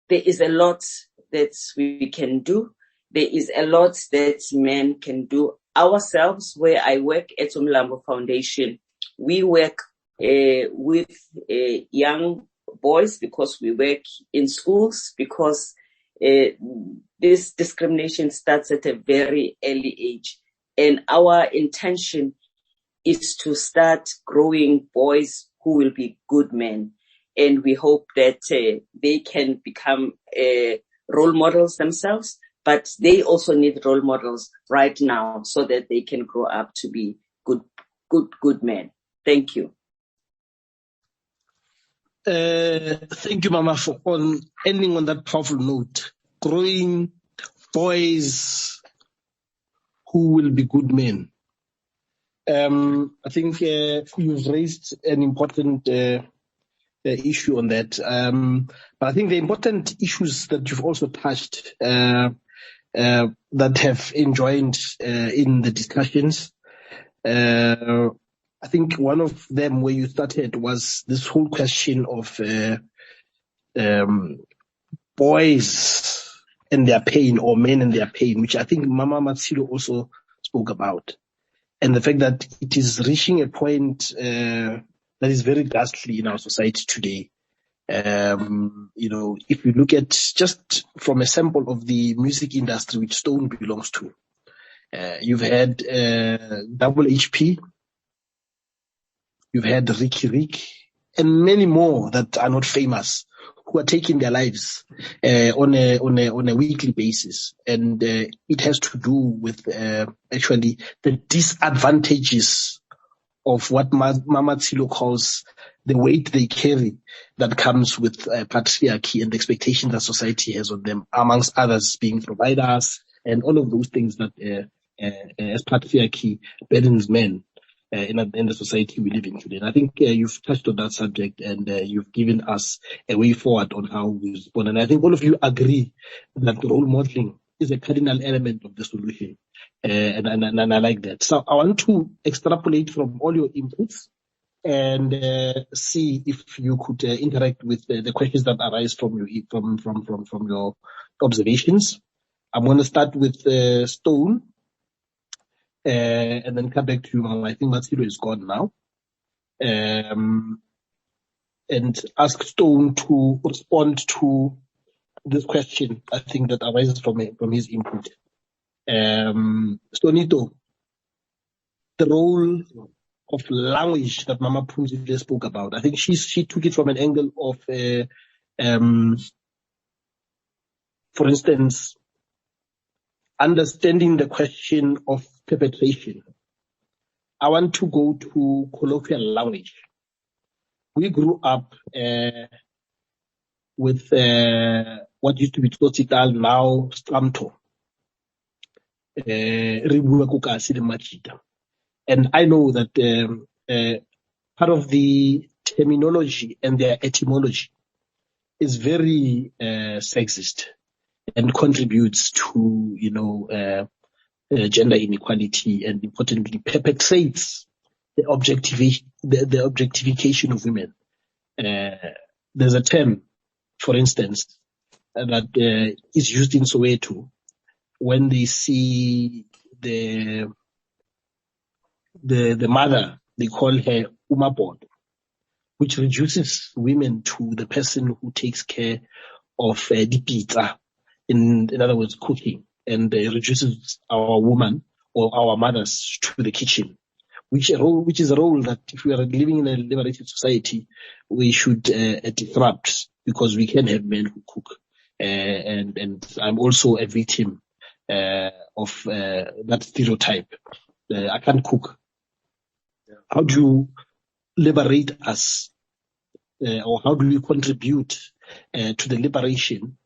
there is a lot that we can do. There is a lot that men can do. Ourselves, where I work at Mlambo Foundation, we work with young boys because we work in schools, because this discrimination starts at a very early age. And our intention is to start growing boys who will be good men. And we hope that they can become role models themselves, but they also need role models right now so that they can grow up to be good men. Thank you. Thank you, Mama, for ending on that powerful note. Growing boys who will be good men. I think you've raised an important issue on that. But I think the important issues that you've also touched that have enjoined in the discussions, I think one of them where you started was this whole question of boys and their pain, or men and their pain, which I think Mama Mmatshilo also spoke about. And the fact that it is reaching a point that is very ghastly in our society today. If you look at just from a sample of the music industry which Stoane belongs to, you've had Double HP, you've had Ricky Rick, and many more that are not famous, who are taking their lives on a weekly basis. And it has to do with actually the disadvantages of what Mmatshilo calls the weight they carry that comes with patriarchy and the expectations that society has on them, amongst others being providers and all of those things that as patriarchy burdens men in the society we live in today. And I think you've touched on that subject, and you've given us a way forward on how we respond. And I think all of you agree that role modeling is a cardinal element of the solution. And I like that. So I want to extrapolate from all your inputs and see if you could interact with the questions that arise from your observations. I'm going to start with Stoane. And then come back to you, Mama. I think Mmatshilo is gone now. And ask Stoane to respond to this question, I think, that arises from his input. Stonito, the role of language that Mama Phumzile spoke about, I think she took it from an angle of, for instance, understanding the question of perpetration. I want to go to colloquial language. We grew up with what used to be Tsotsital, now Stramto. And I know that part of the terminology and their etymology is very sexist and contributes to, gender inequality, and importantly perpetrates the objectification of women. There's a term for instance, that is used in Soweto, when they see the mother, they call her Umabod, which reduces women to the person who takes care of the pizza, in other words, cooking, and reduces our woman or our mothers to the kitchen, which is a role that, if we are living in a liberated society, we should disrupt, because we can have men who cook. And I'm also a victim of that stereotype. I can't cook. How do you liberate us, or how do we contribute to the liberation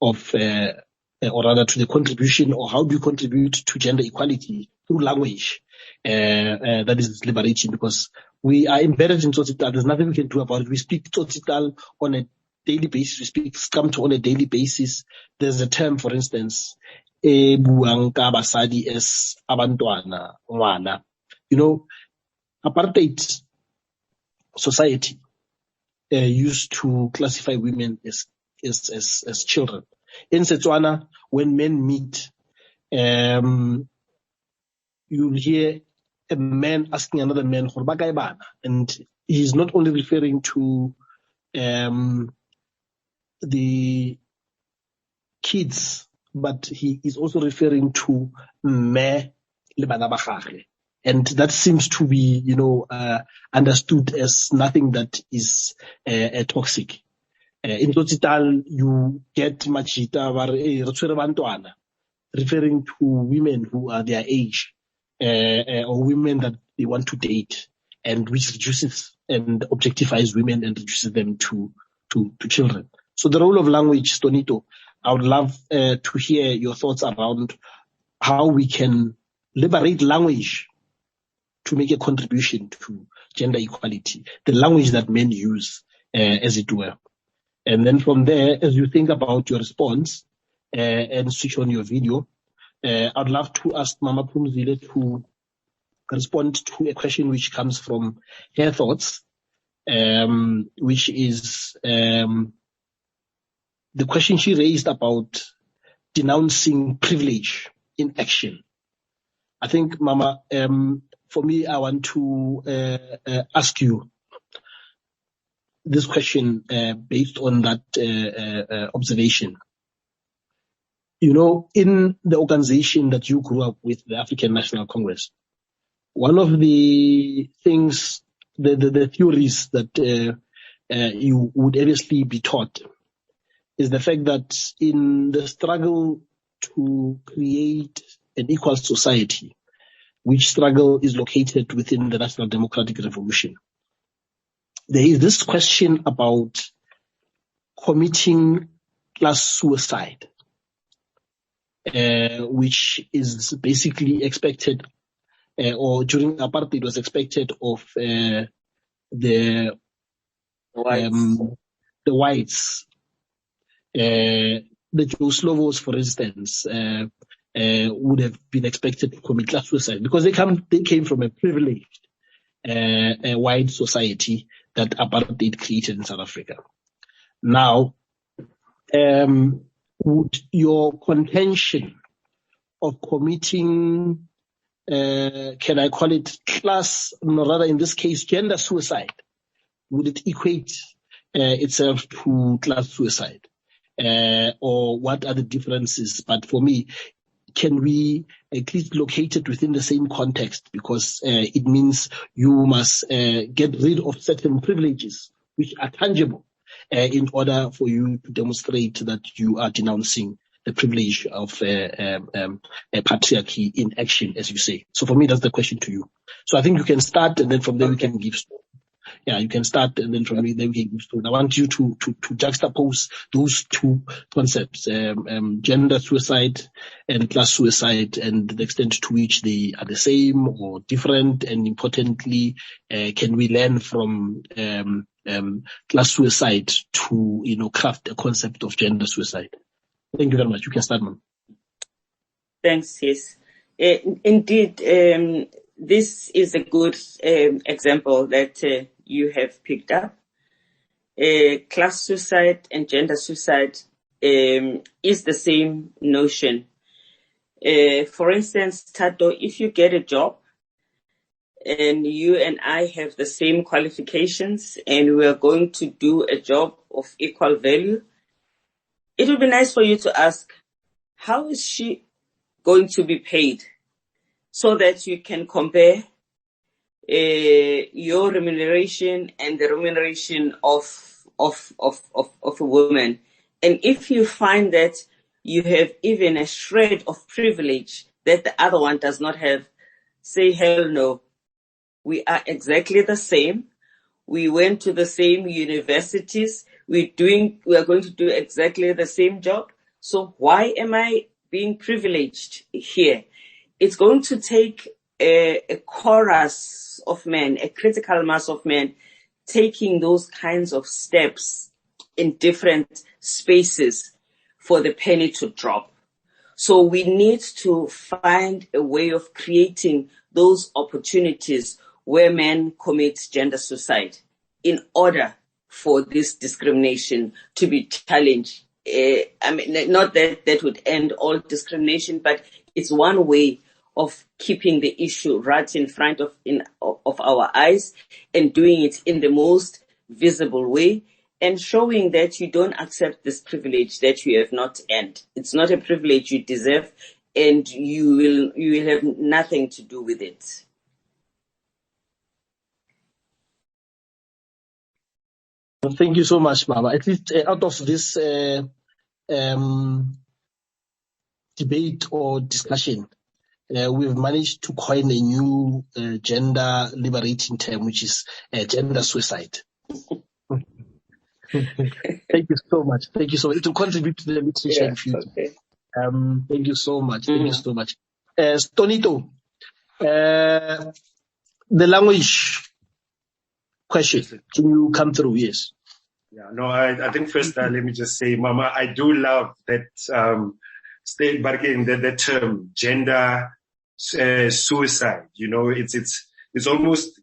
or rather to the contribution, or how do you contribute to gender equality through language that is liberating? Because we are embedded in Tsotsitaal. There's nothing we can do about it. We speak Tsotsitaal on a daily basis. We speak Scamto on a daily basis. There's a term, for instance, buang ka basadi as abantwana, ngwana. You know, apartheid society used to classify women as children. In Setswana, when men meet, you'll hear a man asking another man, and he's not only referring to the kids, but he is also referring to me le bana ba gagwe. And that seems to be, understood as nothing that is toxic. In Tsotsitaal, you get machita referring to women who are their age, or women that they want to date, and which reduces and objectifies women and reduces them to children. So the role of language, Stonito, I would love to hear your thoughts around how we can liberate language to make a contribution to gender equality, the language that men use, as it were. And then from there, as you think about your response and switch on your video, I'd love to ask Mama Phumzile to respond to a question which comes from her thoughts, which is the question she raised about denouncing privilege in action. I think, Mama, for me, I want to ask you this question based on that observation. In the organization that you grew up with, the African National Congress, one of the things, the theories that you would obviously be taught is the fact that in the struggle to create an equal society, which struggle is located within the National Democratic Revolution, there is this question about committing class suicide, which is basically expected, or during apartheid was expected of the whites. The Joe Slovos, for instance, would have been expected to commit class suicide because they came from a privileged white society that apartheid created in South Africa. Now, would your contention of committing, can I call it class, or rather in this case, gender suicide, would it equate itself to class suicide? Or what are the differences? But for me, can we at least locate it within the same context? Because it means you must get rid of certain privileges which are tangible in order for you to demonstrate that you are denouncing the privilege of patriarchy in action, as you say. So for me, that's the question to you. So I think you can start, and then from there we can give. Yeah, you can start, and then from there we can give. I want you to juxtapose those two concepts, gender suicide and class suicide, and the extent to which they are the same or different, and importantly, can we learn from class suicide to craft a concept of gender suicide? Thank you very much. You can start, ma'am. Thanks, yes. Indeed, this is a good example that you have picked up. class suicide and gender suicide is the same notion. For instance, Thato, if you get a job and you and I have the same qualifications and we are going to do a job of equal value, it would be nice for you to ask, how is she going to be paid? So that you can compare your remuneration and the remuneration of a woman. And if you find that you have even a shred of privilege that the other one does not have, say, hell no. We are exactly the same. We went to the same universities. We are going to do exactly the same job. So why am I being privileged here? It's going to take a chorus of men, a critical mass of men, taking those kinds of steps in different spaces for the penny to drop. So we need to find a way of creating those opportunities where men commit gender suicide in order for this discrimination to be challenged. Not that would end all discrimination, but it's one way of keeping the issue right in front of our eyes and doing it in the most visible way and showing that you don't accept this privilege that you have not earned. It's not a privilege you deserve, and you will have nothing to do with it. Thank you so much, Mama. At least out of this debate or discussion, we've managed to coin a new gender liberating term, which is gender suicide. Thank you so much. Thank you so much. It will contribute to the literature in future. Okay. Thank you so much. Thank you so much. Stonito, the language question, can you come through? Yes. Yeah, no, I think first, let me just say, Mama, I do love that, stay back in the term, gender, suicide. You know, it's almost,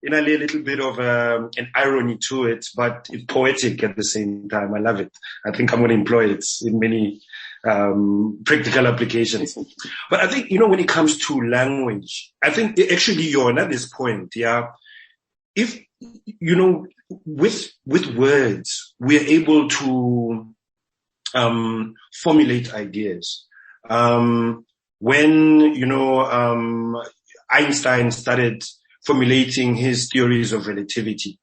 in a little bit of, an irony to it, but it's poetic at the same time. I love it. I think I'm going to employ it in many, practical applications. But I think, when it comes to language, I think actually you're at this point, if, with words, we're able to formulate ideas. When, Einstein started formulating his theories of relativity,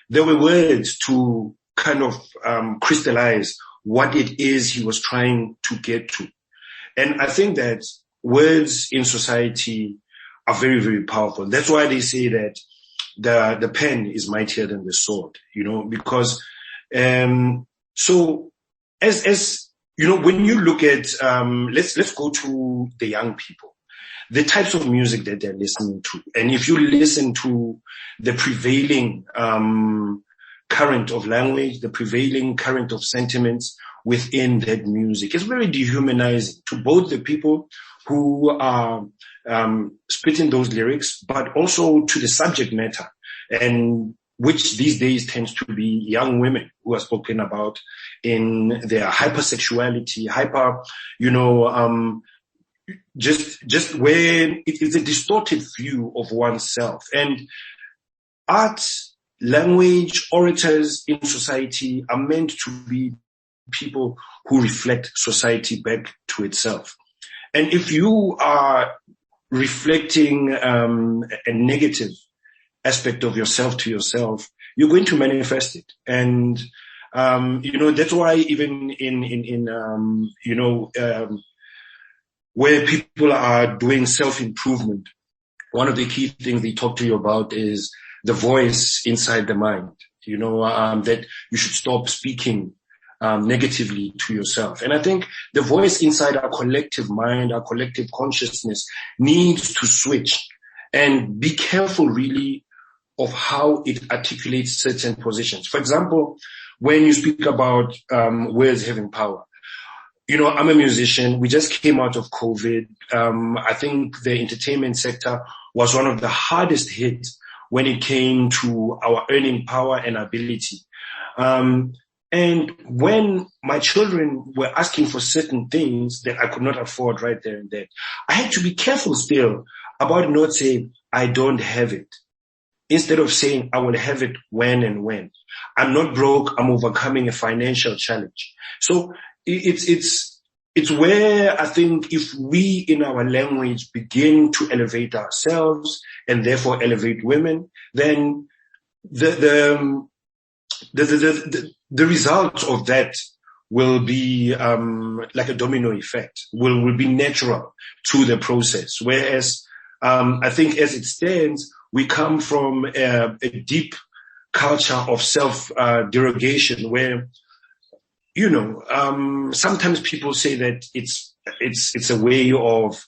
there were words to kind of crystallize what it is he was trying to get to. And I think that words in society are very, very powerful. That's why they say that the pen is mightier than the sword, because, so as when you look at, let's go to the young people, the types of music that they're listening to. And if you listen to the prevailing, current of language, the prevailing current of sentiments within that music, it's very dehumanizing to both the people who are spitting those lyrics, but also to the subject matter, and which these days tends to be young women who are spoken about in their hypersexuality, just where it is a distorted view of oneself. And art, language, orators in society are meant to be people who reflect society back to itself. And if you are reflecting a negative aspect of yourself to yourself, you're going to manifest it. And that's why even in where people are doing self-improvement, one of the key things they talk to you about is the voice inside the mind, that you should stop speaking negatively to yourself. And I think the voice inside our collective mind, our collective consciousness needs to switch and be careful really of how it articulates certain positions. For example, when you speak about words having power, I'm a musician. We just came out of COVID. I think the entertainment sector was one of the hardest hit when it came to our earning power and ability. And when my children were asking for certain things that I could not afford right there and then, I had to be careful still about not saying, I don't have it. Instead of saying, I will have it when and when. I'm not broke, I'm overcoming a financial challenge. So it's where I think if we in our language begin to elevate ourselves and therefore elevate women, then the result of that will be like a domino effect, will be natural to the process. Whereas I think as it stands, we come from a deep culture of self-derogation where, you know, sometimes people say that it's a way of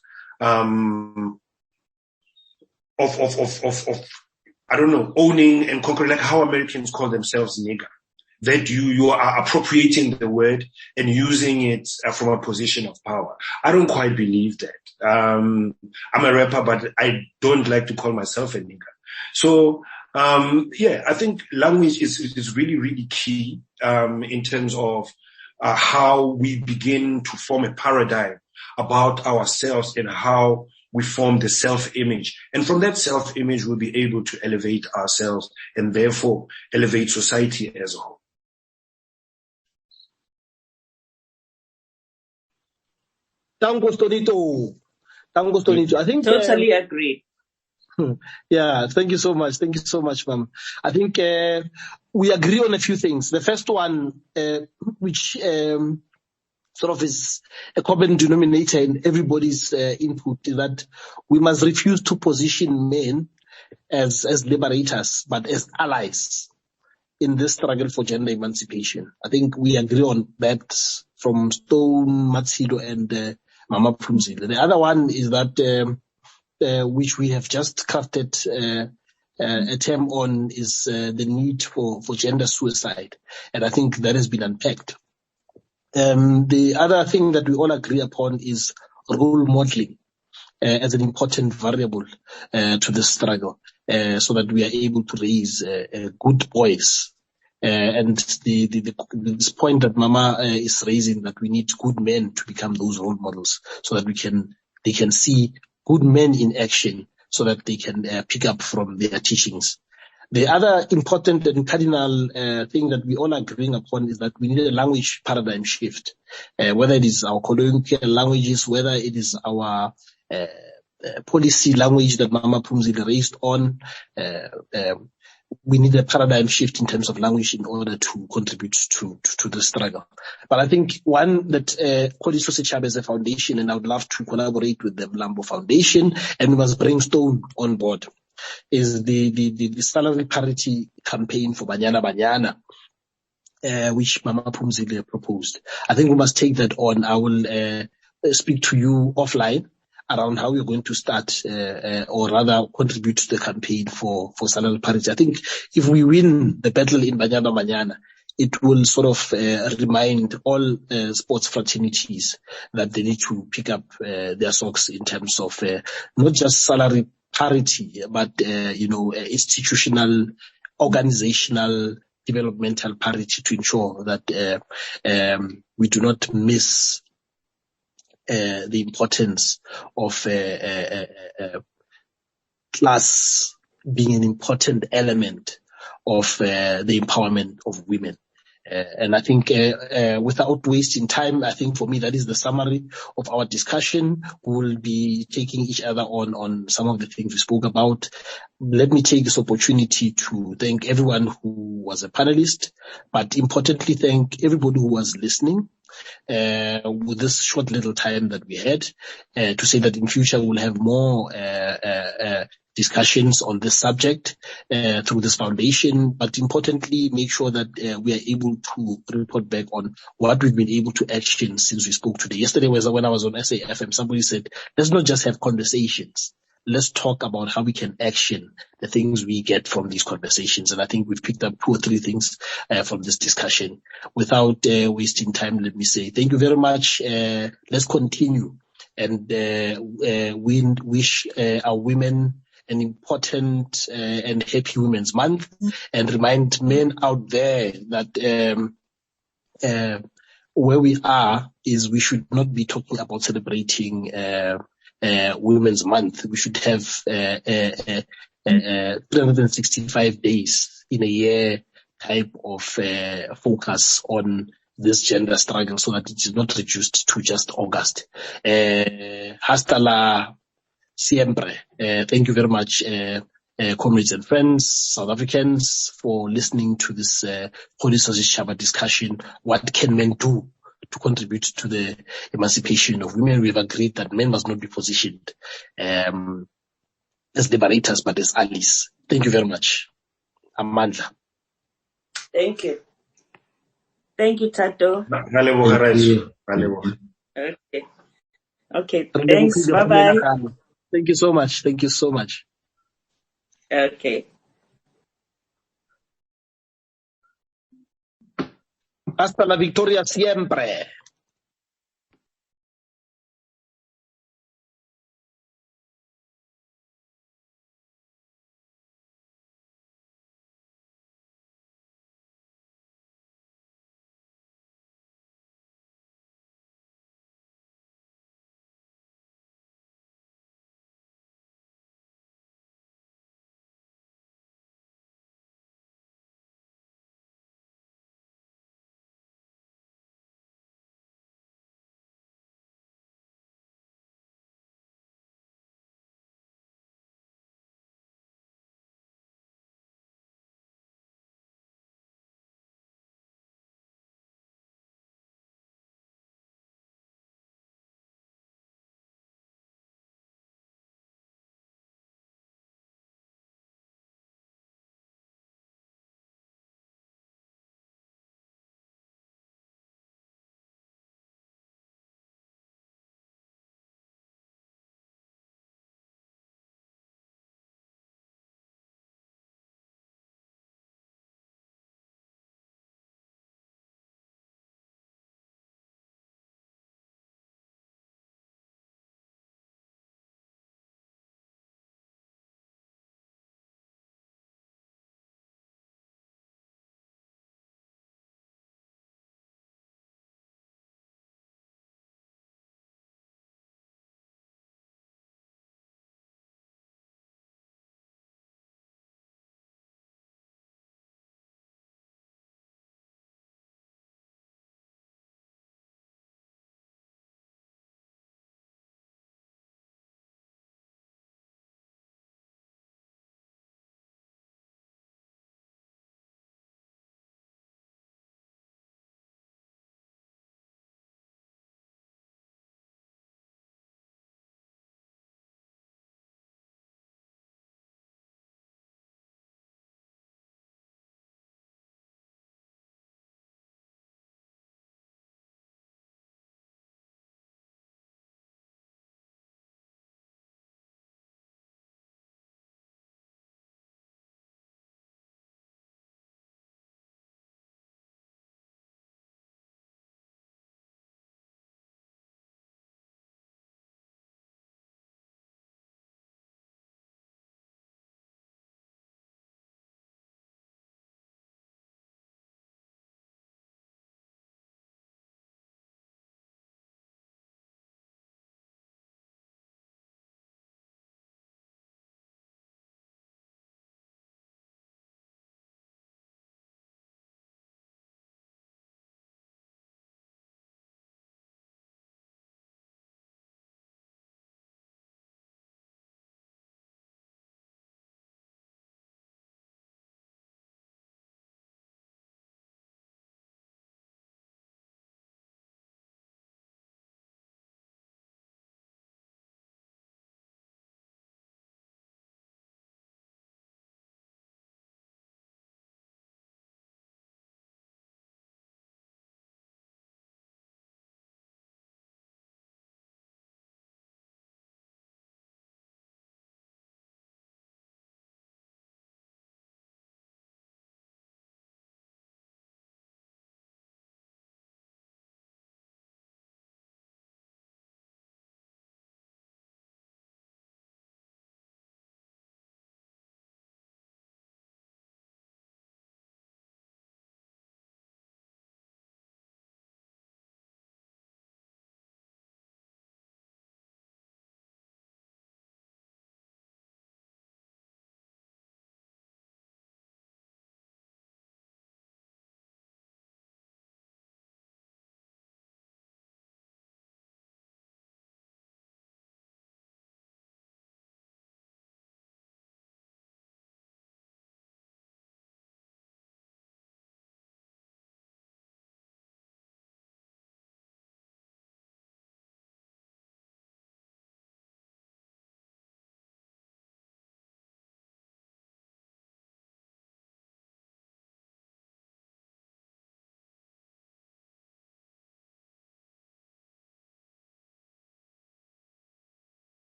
I don't know, owning and conquering, like how Americans call themselves nigger. That you are appropriating the word and using it from a position of power. I don't quite believe that. I'm a rapper, but I don't like to call myself a nigger. So, yeah, I think language is really, really key, in terms of, how we begin to form a paradigm about ourselves and how we form the self-image. And from that self-image, we'll be able to elevate ourselves and therefore elevate society as a whole. Tango Stonito. I think Totally agree. Yeah, thank you so much. Thank you so much, ma'am. I think we agree on a few things. The first one, which sort of is a common denominator in everybody's input, is that we must refuse to position men as liberators, but as allies in this struggle for gender emancipation. I think we agree on that from Stoane, Mmatshilo, and Mama Phumzile. The other one is that which we have just crafted a term on is the need for gender suicide. And I think that has been unpacked. The other thing that we all agree upon is role modeling as an important variable to this struggle, so that we are able to raise good boys. And this point that Mama is raising, that we need good men to become those role models, so that they can see good men in action, so that they can pick up from their teachings. The other important and cardinal thing that we all agreeing upon is that we need a language paradigm shift, whether it is our colloquial languages, whether it is our policy language that Mama Phumzile raised on. We need a paradigm shift in terms of language in order to contribute to the struggle. But I think one that Kgodiso Sechaba as a foundation, and I would love to collaborate with the Mlambo Foundation, and we must bring Stoane on board, is the salary parity campaign for Banyana Banyana, which Mama Phumzile proposed. I think we must take that on. I will speak to you offline around how we're going to start, or rather contribute to the campaign for salary parity. I think if we win the battle in Banyana Banyana, it will sort of remind all sports fraternities that they need to pick up their socks in terms of not just salary parity, but institutional, organizational, developmental parity, to ensure that we do not miss the importance of class being an important element of the empowerment of women. And I think without wasting time, I think for me that is the summary of our discussion. We'll be taking each other on some of the things we spoke about. Let me take this opportunity to thank everyone who was a panelist, but importantly thank everybody who was listening with this short little time that we had, to say that in future we'll have more discussions on this subject through this foundation, but importantly make sure that we are able to report back on what we've been able to action since we spoke today. Yesterday when I was on SAFM, somebody said, let's not just have conversations. Let's talk about how we can action the things we get from these conversations. And I think we've picked up 2 or 3 things from this discussion. Without wasting time, let me say thank you very much. Let's continue and we wish our women an important and happy Women's Month, and remind men out there that where we are is we should not be talking about celebrating Women's Month. We should have 365 days in a year type of focus on this gender struggle, so that it is not reduced to just August. Hasta la siempre. Thank you very much, comrades and friends, South Africans, for listening to this Kgodiso Sechaba discussion. What can men do to contribute to the emancipation of women? We have agreed that men must not be positioned as liberators, but as allies. Thank you very much. Amandla. Thank you. Thank you, Thato. Okay. Okay. Thanks. Bye-bye. Thank you so much. Thank you so much. Okay. Hasta la victoria siempre.